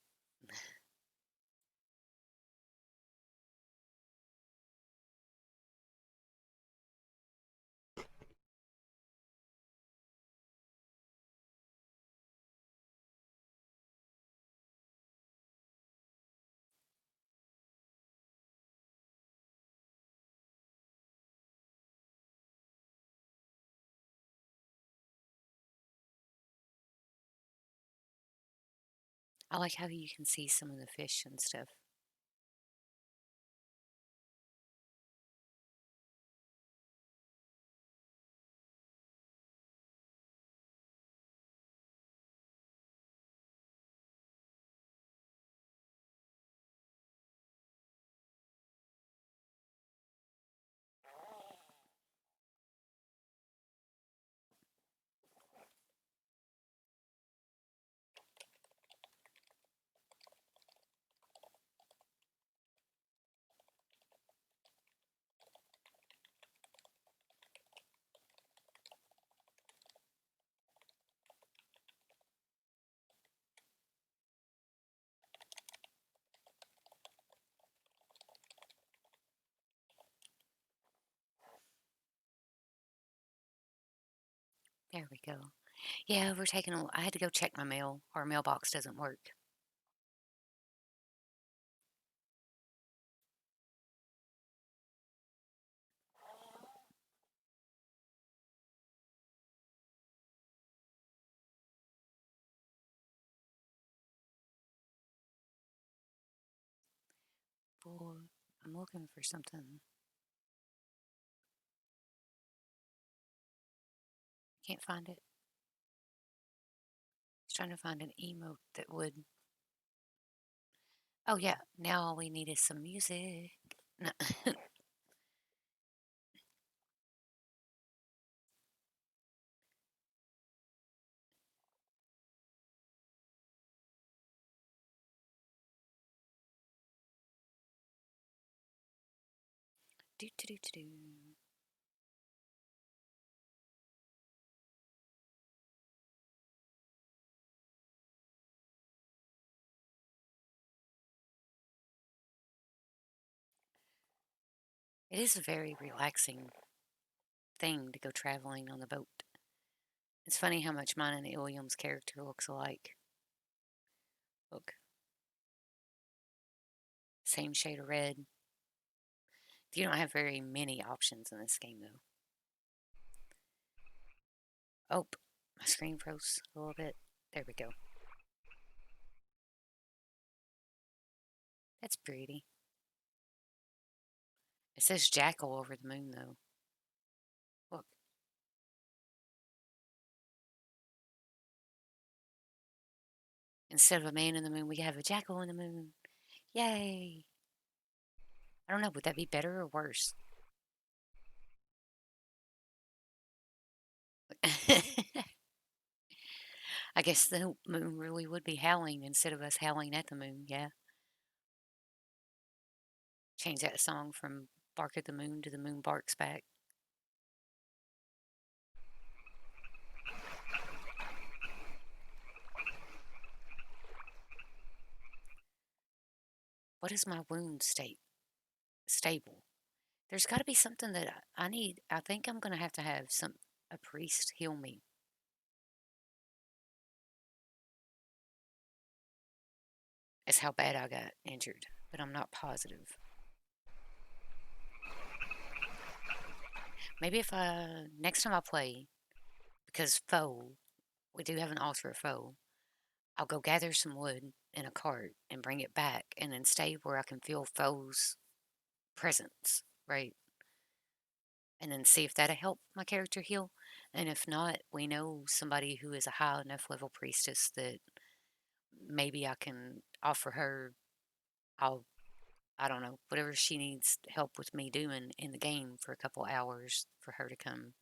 Speaker 1: I like how you can see some of the fish and stuff. There we go. Yeah, we're taking a. I had to go check my mail. Our mailbox doesn't work. Boy, I'm looking for something. Can't find it. I was trying to find an emote that would. Oh yeah, now all we need is some music. No. Do do do do do. It is a very relaxing thing to go traveling on the boat. It's funny how much mine and Ilium's character looks alike. Look, same shade of red. You don't have very many options in this game, though. Oh, my screen froze a little bit. There we go. That's pretty. It says jackal over the moon, though. Look. Instead of a man in the moon, we have a jackal in the moon. Yay! I don't know, would that be better or worse? I guess the moon really would be howling instead of us howling at the moon, yeah. Change that song from "Bark at the Moon" to "The Moon Barks Back." What is my wound state? Stable. There's gotta be something that I need. I think I'm gonna have to have a priest heal me. Is how bad I got injured, but I'm not positive. Maybe if I next time I play, because foe, we do have an altar of foe, I'll go gather some wood in a cart and bring it back and then stay where I can feel foe's presence, right? And then see if that'll help my character heal. And if not, we know somebody who is a high enough level priestess that maybe I can offer her. I'll I don't know, whatever she needs help with me doing in the game for a couple hours for her to come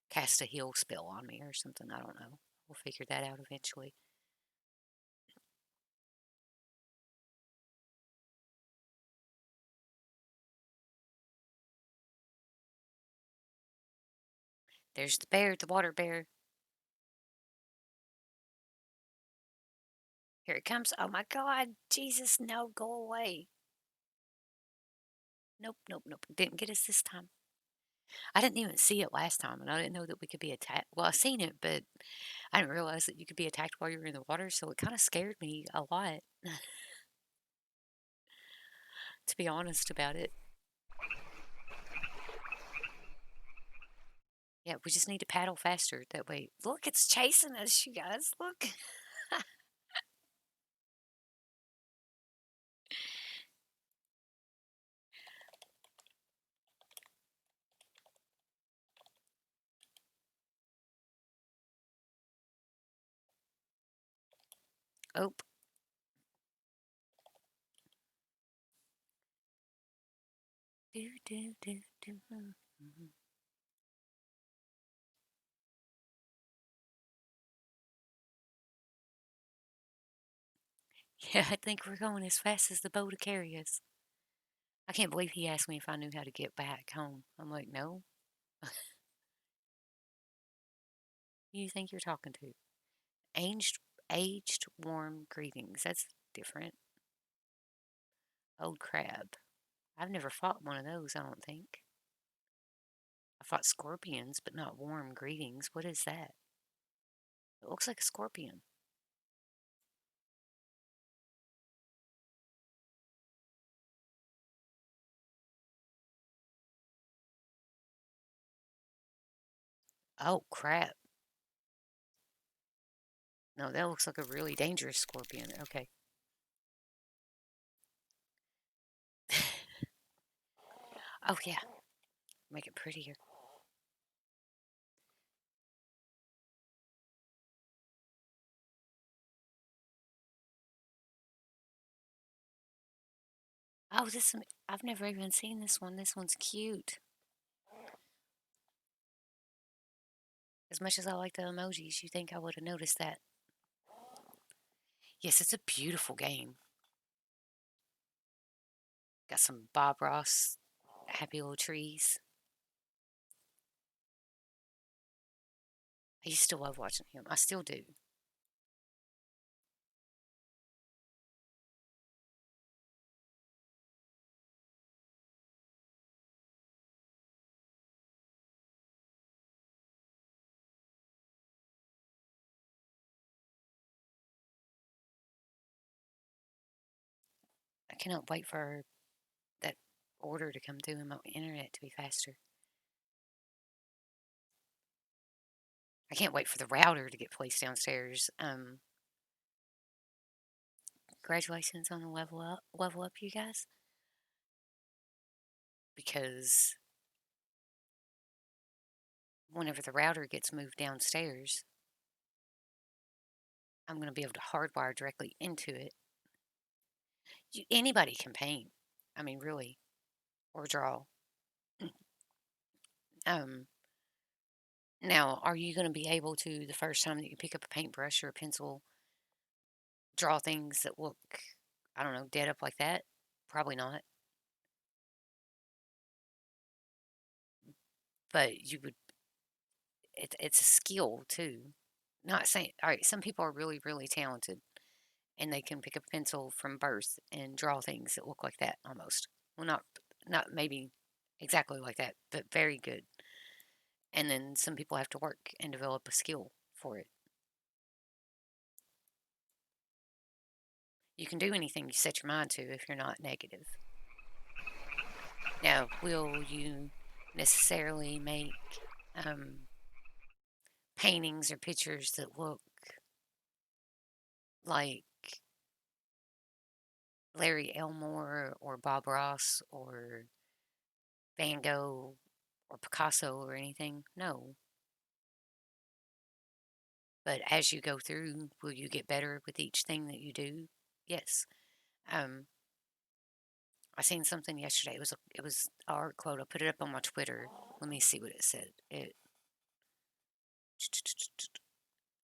Speaker 1: cast a heal spell on me or something. I don't know. We'll figure that out eventually. There's the bear, the water bear. Here it comes. Oh my God. Jesus, no, go away. Nope, nope, nope. Didn't get us this time. I didn't even see it last time, and I didn't know that we could be attacked. Well, I seen it, but I didn't realize that you could be attacked while you were in the water, so it kind of scared me a lot, to be honest about it. Yeah, we just need to paddle faster. That way. Look, it's chasing us, you guys. Look. Oh. Do, do, do, do. Mhm. Yeah, I think we're going as fast as the boat will carry us. I can't believe he asked me if I knew how to get back home. I'm like, no. Who do you think you're talking to? Aged, aged, warm greetings. That's different. Old crab. I've never fought one of those, I don't think. I fought scorpions, but not warm greetings. What is that? It looks like a scorpion. Oh, crap. No, that looks like a really dangerous scorpion. Okay. Oh, yeah. Make it prettier. Oh, I've never even seen this one. This one's cute. As much as I like the emojis, you think I would have noticed that. Yes, it's a beautiful game. Got some Bob Ross, happy little trees. I used to love watching him. I still do. I cannot wait for that order to come through and my internet to be faster. I can't wait for the router to get placed downstairs. Congratulations on the level up, you guys. Because whenever the router gets moved downstairs, I'm going to be able to hardwire directly into it. Anybody can paint. I mean, really, or draw. Um, Now, are you gonna be able to, the first time that you pick up a paintbrush or a pencil, draw things that look, I don't know, dead up like that? Probably not. But you would, it's a skill too. Not saying, all right, some people are really, really talented and they can pick up a pencil from birth and draw things that look like that almost. Well, not maybe exactly like that, but very good. And then some people have to work and develop a skill for it. You can do anything you set your mind to if you're not negative. Now, will you necessarily make um, paintings or pictures that look like Larry Elmore or Bob Ross or Van Gogh or Picasso or anything? No. But as you go through, will you get better with each thing that you do? Yes. Um, I seen something yesterday. It was an art quote. I put it up on my Twitter. Let me see what it said.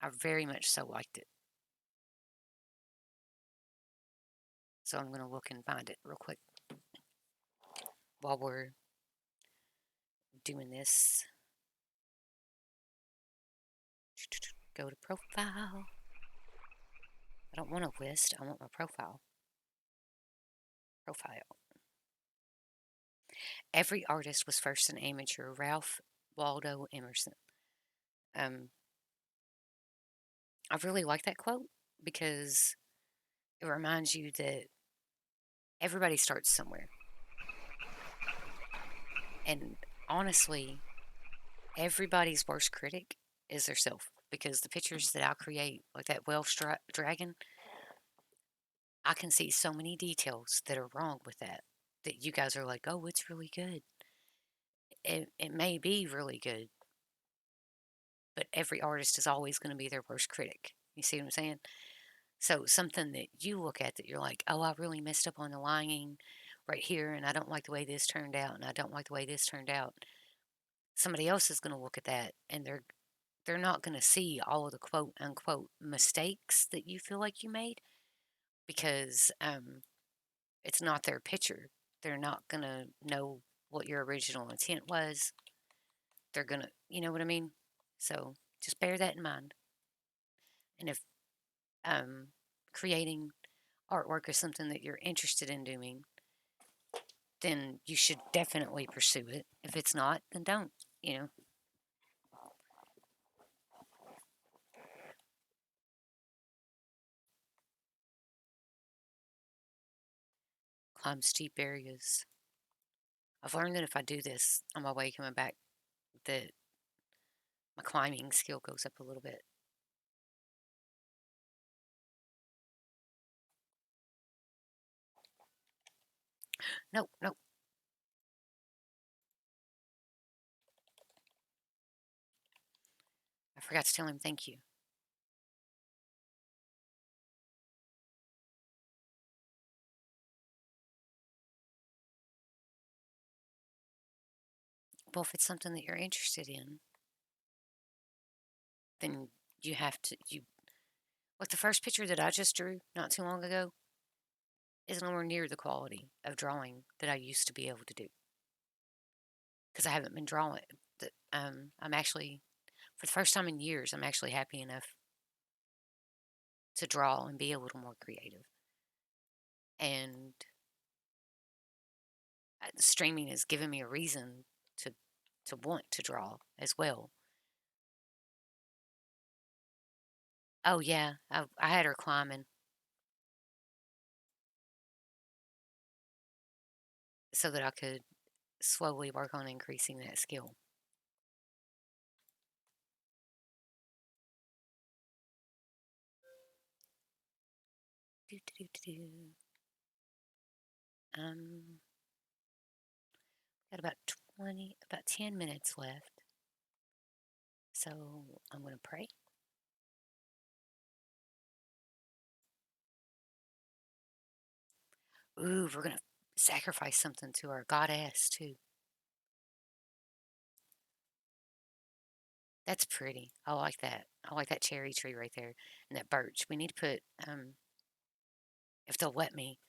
Speaker 1: I very much so liked it. So I'm gonna look and find it real quick while we're doing this. Go to profile. I don't want a list. I want my profile. Profile. Every artist was first an amateur. Ralph Waldo Emerson. Um, I really like that quote because it reminds you that everybody starts somewhere. And honestly, everybody's worst critic is their self because the pictures that I create, like that Welsh dragon, I can see so many details that are wrong with that. That you guys are like, oh, it's really good. It may be really good, but every artist is always going to be their worst critic. You see what I'm saying? So something that you look at that you're like, oh, I really messed up on the lining right here, and I don't like the way this turned out, and I don't like the way this turned out. Somebody else is going to look at that, and they're not going to see all of the quote unquote mistakes that you feel like you made because it's not their picture. They're not going to know what your original intent was. They're going to, you know what I mean? So just bear that in mind. And if um, creating artwork is something that you're interested in doing, then you should definitely pursue it. If it's not, then don't, you know. Climb steep areas. I've learned that if I do this on my way coming back, that my climbing skill goes up a little bit. No, no, I forgot to tell him thank you. Well, if it's something that you're interested in, then you have to, like the first picture that I just drew not too long ago is nowhere near the quality of drawing that I used to be able to do because I haven't been drawing. I'm actually, for the first time in years, I'm actually happy enough to draw and be a little more creative. And streaming has given me a reason to to want to draw as well. Oh yeah, I had her climbing so that I could slowly work on increasing that skill. Do, do, do, do, do. Um, got about 10 minutes left. So I'm going to pray. Ooh, we're going to sacrifice something to our goddess too. That's pretty. I like that. I like that cherry tree right there and that birch. We need to put, if they'll let me,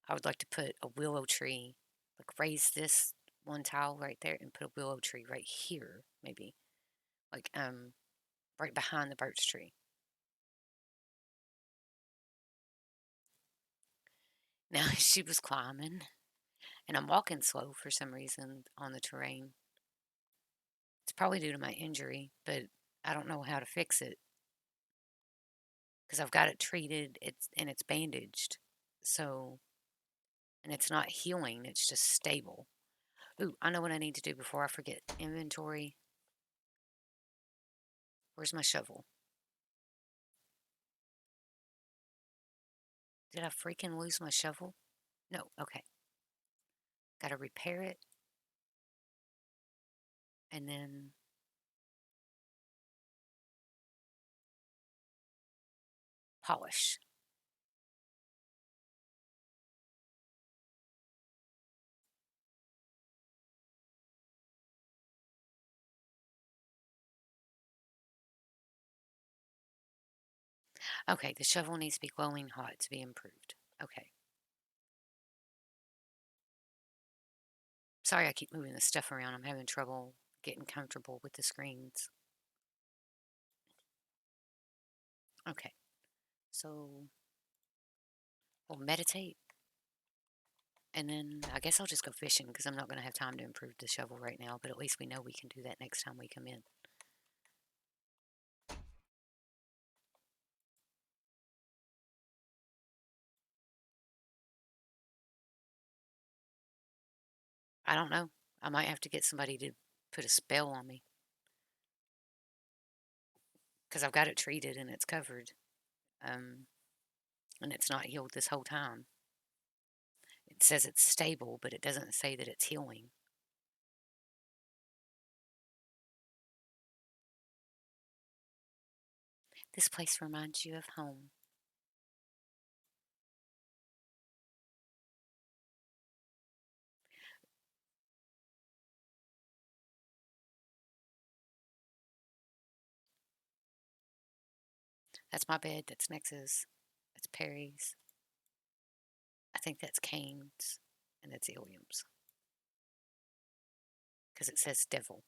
Speaker 1: I would like to put a willow tree, like raise this one tile right there and put a willow tree right here, maybe. Like, right behind the birch tree. Now, she was climbing, and I'm walking slow for some reason on the terrain. It's probably due to my injury, but I don't know how to fix it because I've got it treated. It's bandaged, so and it's not healing. It's just stable. Ooh, I know what I need to do before I forget. Inventory. Where's my shovel? Did I freaking lose my shovel? No. Okay. Got to repair it and then polish. Okay, the shovel needs to be glowing hot to be improved. Okay. Sorry I keep moving the stuff around. I'm having trouble getting comfortable with the screens. Okay, so we'll meditate and then I guess I'll just go fishing because I'm not going to have time to improve the shovel right now, but at least we know we can do that next time we come in. I don't know. I might have to get somebody to put a spell on me because I've got it treated and it's covered. Um, and it's not healed this whole time. It says it's stable, but it doesn't say that it's healing. This place reminds you of home. That's my bed. That's Nex's. That's Peri's. I think that's Kane's. And that's Ilium's. Because it says devil.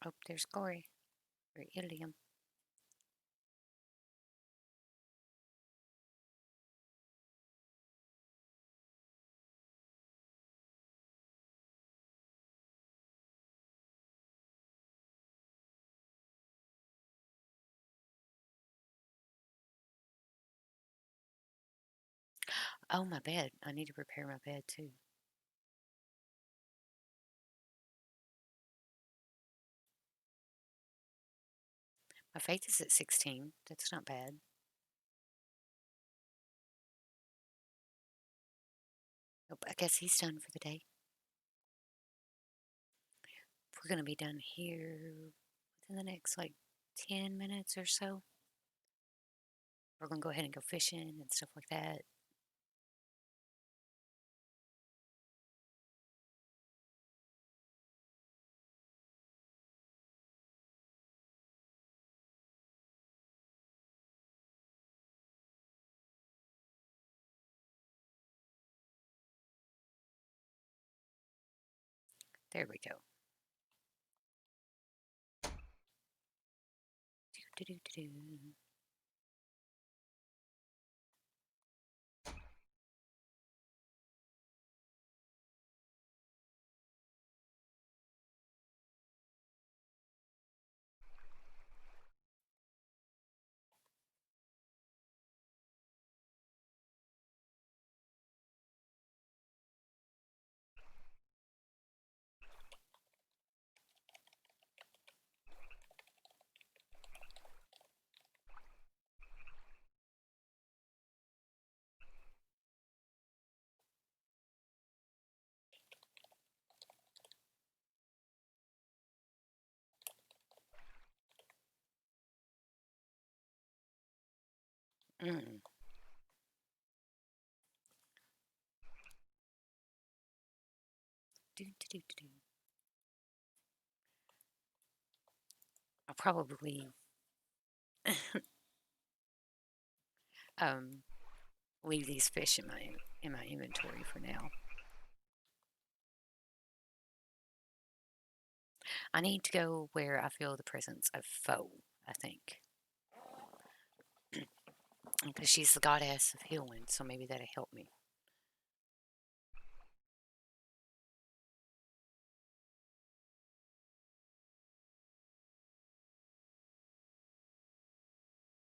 Speaker 1: Oh, there's Gory. Or Ilium. Oh, my bed. I need to repair my bed too. My faith is at 16. That's not bad. Oh, I guess he's done for the day. We're going to be done here within the next like 10 minutes or so. We're going to go ahead and go fishing and stuff like that. There we go. Do-do-do-do. Mm. Do, do, do, do, do. I'll probably um, leave these fish in my inventory for now. I need to go where I feel the presence of foe, I think. Because she's the goddess of healing, so maybe that'll help me.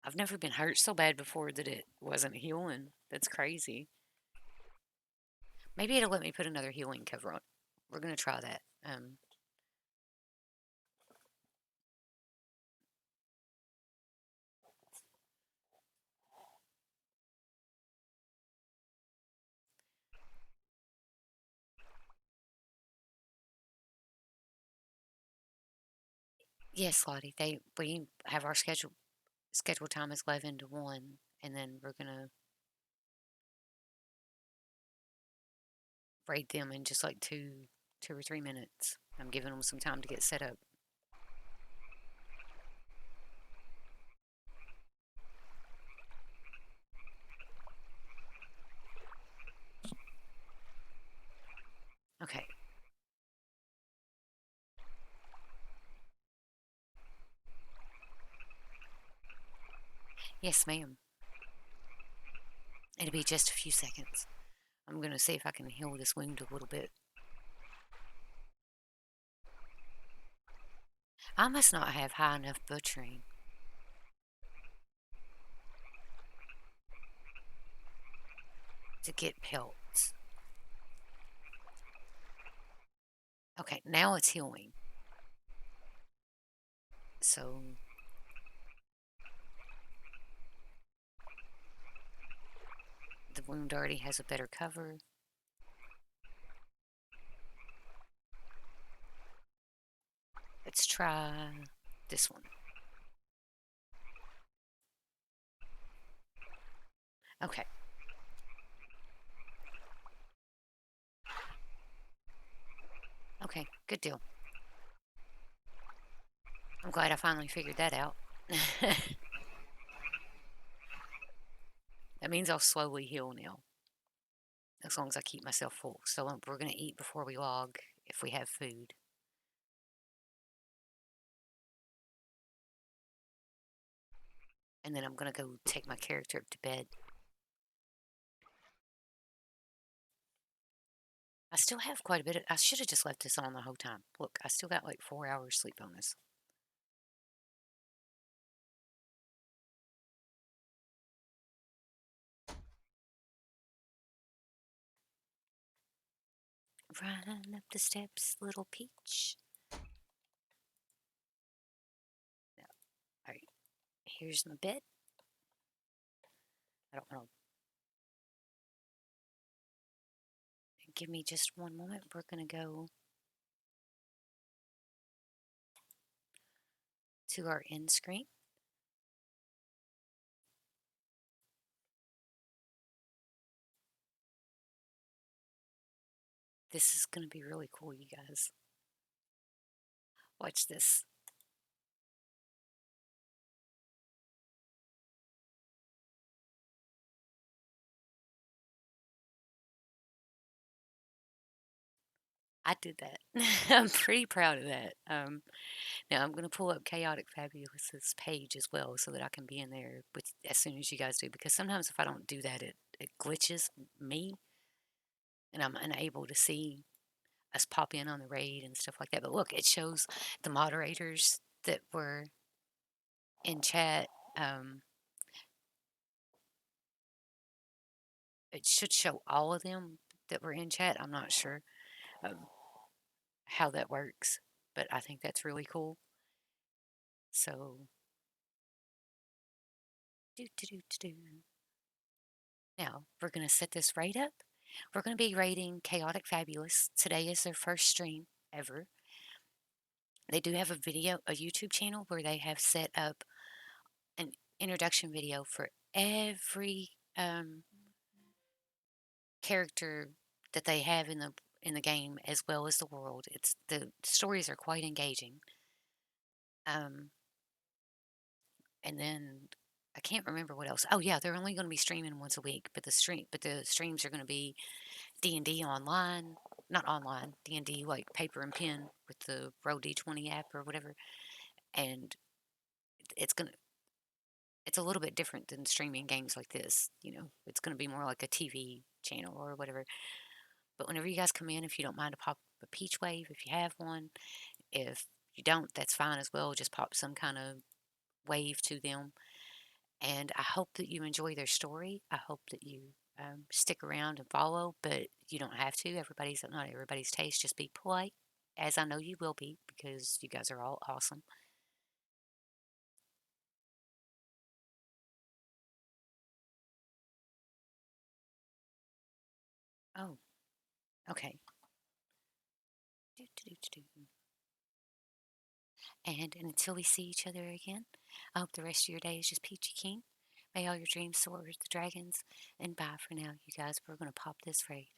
Speaker 1: I've never been hurt so bad before that it wasn't healing. That's crazy. Maybe it'll let me put another healing cover on. We're going to try that. Yes, Lottie. We have our scheduled time is 11 to 1, and then we're going to raid them in just like 2 or 3 minutes. I'm giving them some time to get set up. Okay. Yes, ma'am. It'll be just a few seconds. I'm going to see if I can heal this wound a little bit. I must not have high enough butchering to get pelts. Okay, now it's healing. So the wound already has a better cover. Let's try this one. Okay. Okay, good deal. I'm glad I finally figured that out. That means I'll slowly heal now, as long as I keep myself full. So we're going to eat before we log if we have food. And then I'm going to go take my character up to bed. I still have quite a bit I should have just left this on the whole time. Look, I still got like 4 hours sleep bonus. Run up the steps, little peach. Now, all right, here's my bed. I don't know. Give me just one moment. We're going to go to our end screen. This is going to be really cool, you guys. Watch this. I did that. I'm pretty proud of that. Now I'm going to pull up Chaotic Fabulous's page as well so that I can be in there with as soon as you guys do. Because sometimes if I don't do that, it glitches me, and I'm unable to see us pop in on the raid and stuff like that. But look, it shows the moderators that were in chat. It should show all of them that were in chat. I'm not sure how that works, but I think that's really cool. So, now we're going to set this raid up. We're going to be raiding Chaotic Fabulous. Today is their first stream ever. They do have a YouTube channel where they have set up an introduction video for every character that they have in the game as well as the world. It's the stories are quite engaging. Um, and then I can't remember what else. Oh yeah, they're only going to be streaming once a week, but the streams are going to be D&D online, not online, D&D like paper and pen with the Roll D20 app or whatever. And it's going to it's a little bit different than streaming games like this. It's going to be more like a TV channel or whatever. But whenever you guys come in, if you don't mind to pop a peach wave, if you have one, if you don't, that's fine as well. Just pop some kind of wave to them. And I hope that you enjoy their story. I hope that you stick around and follow, but you don't have to. Not everybody's taste. Just be polite, as I know you will be, because you guys are all awesome. Oh, okay. And until we see each other again, I hope the rest of your day is just peachy keen. May all your dreams soar with the dragons. And bye for now, you guys. We're going to pop this raid.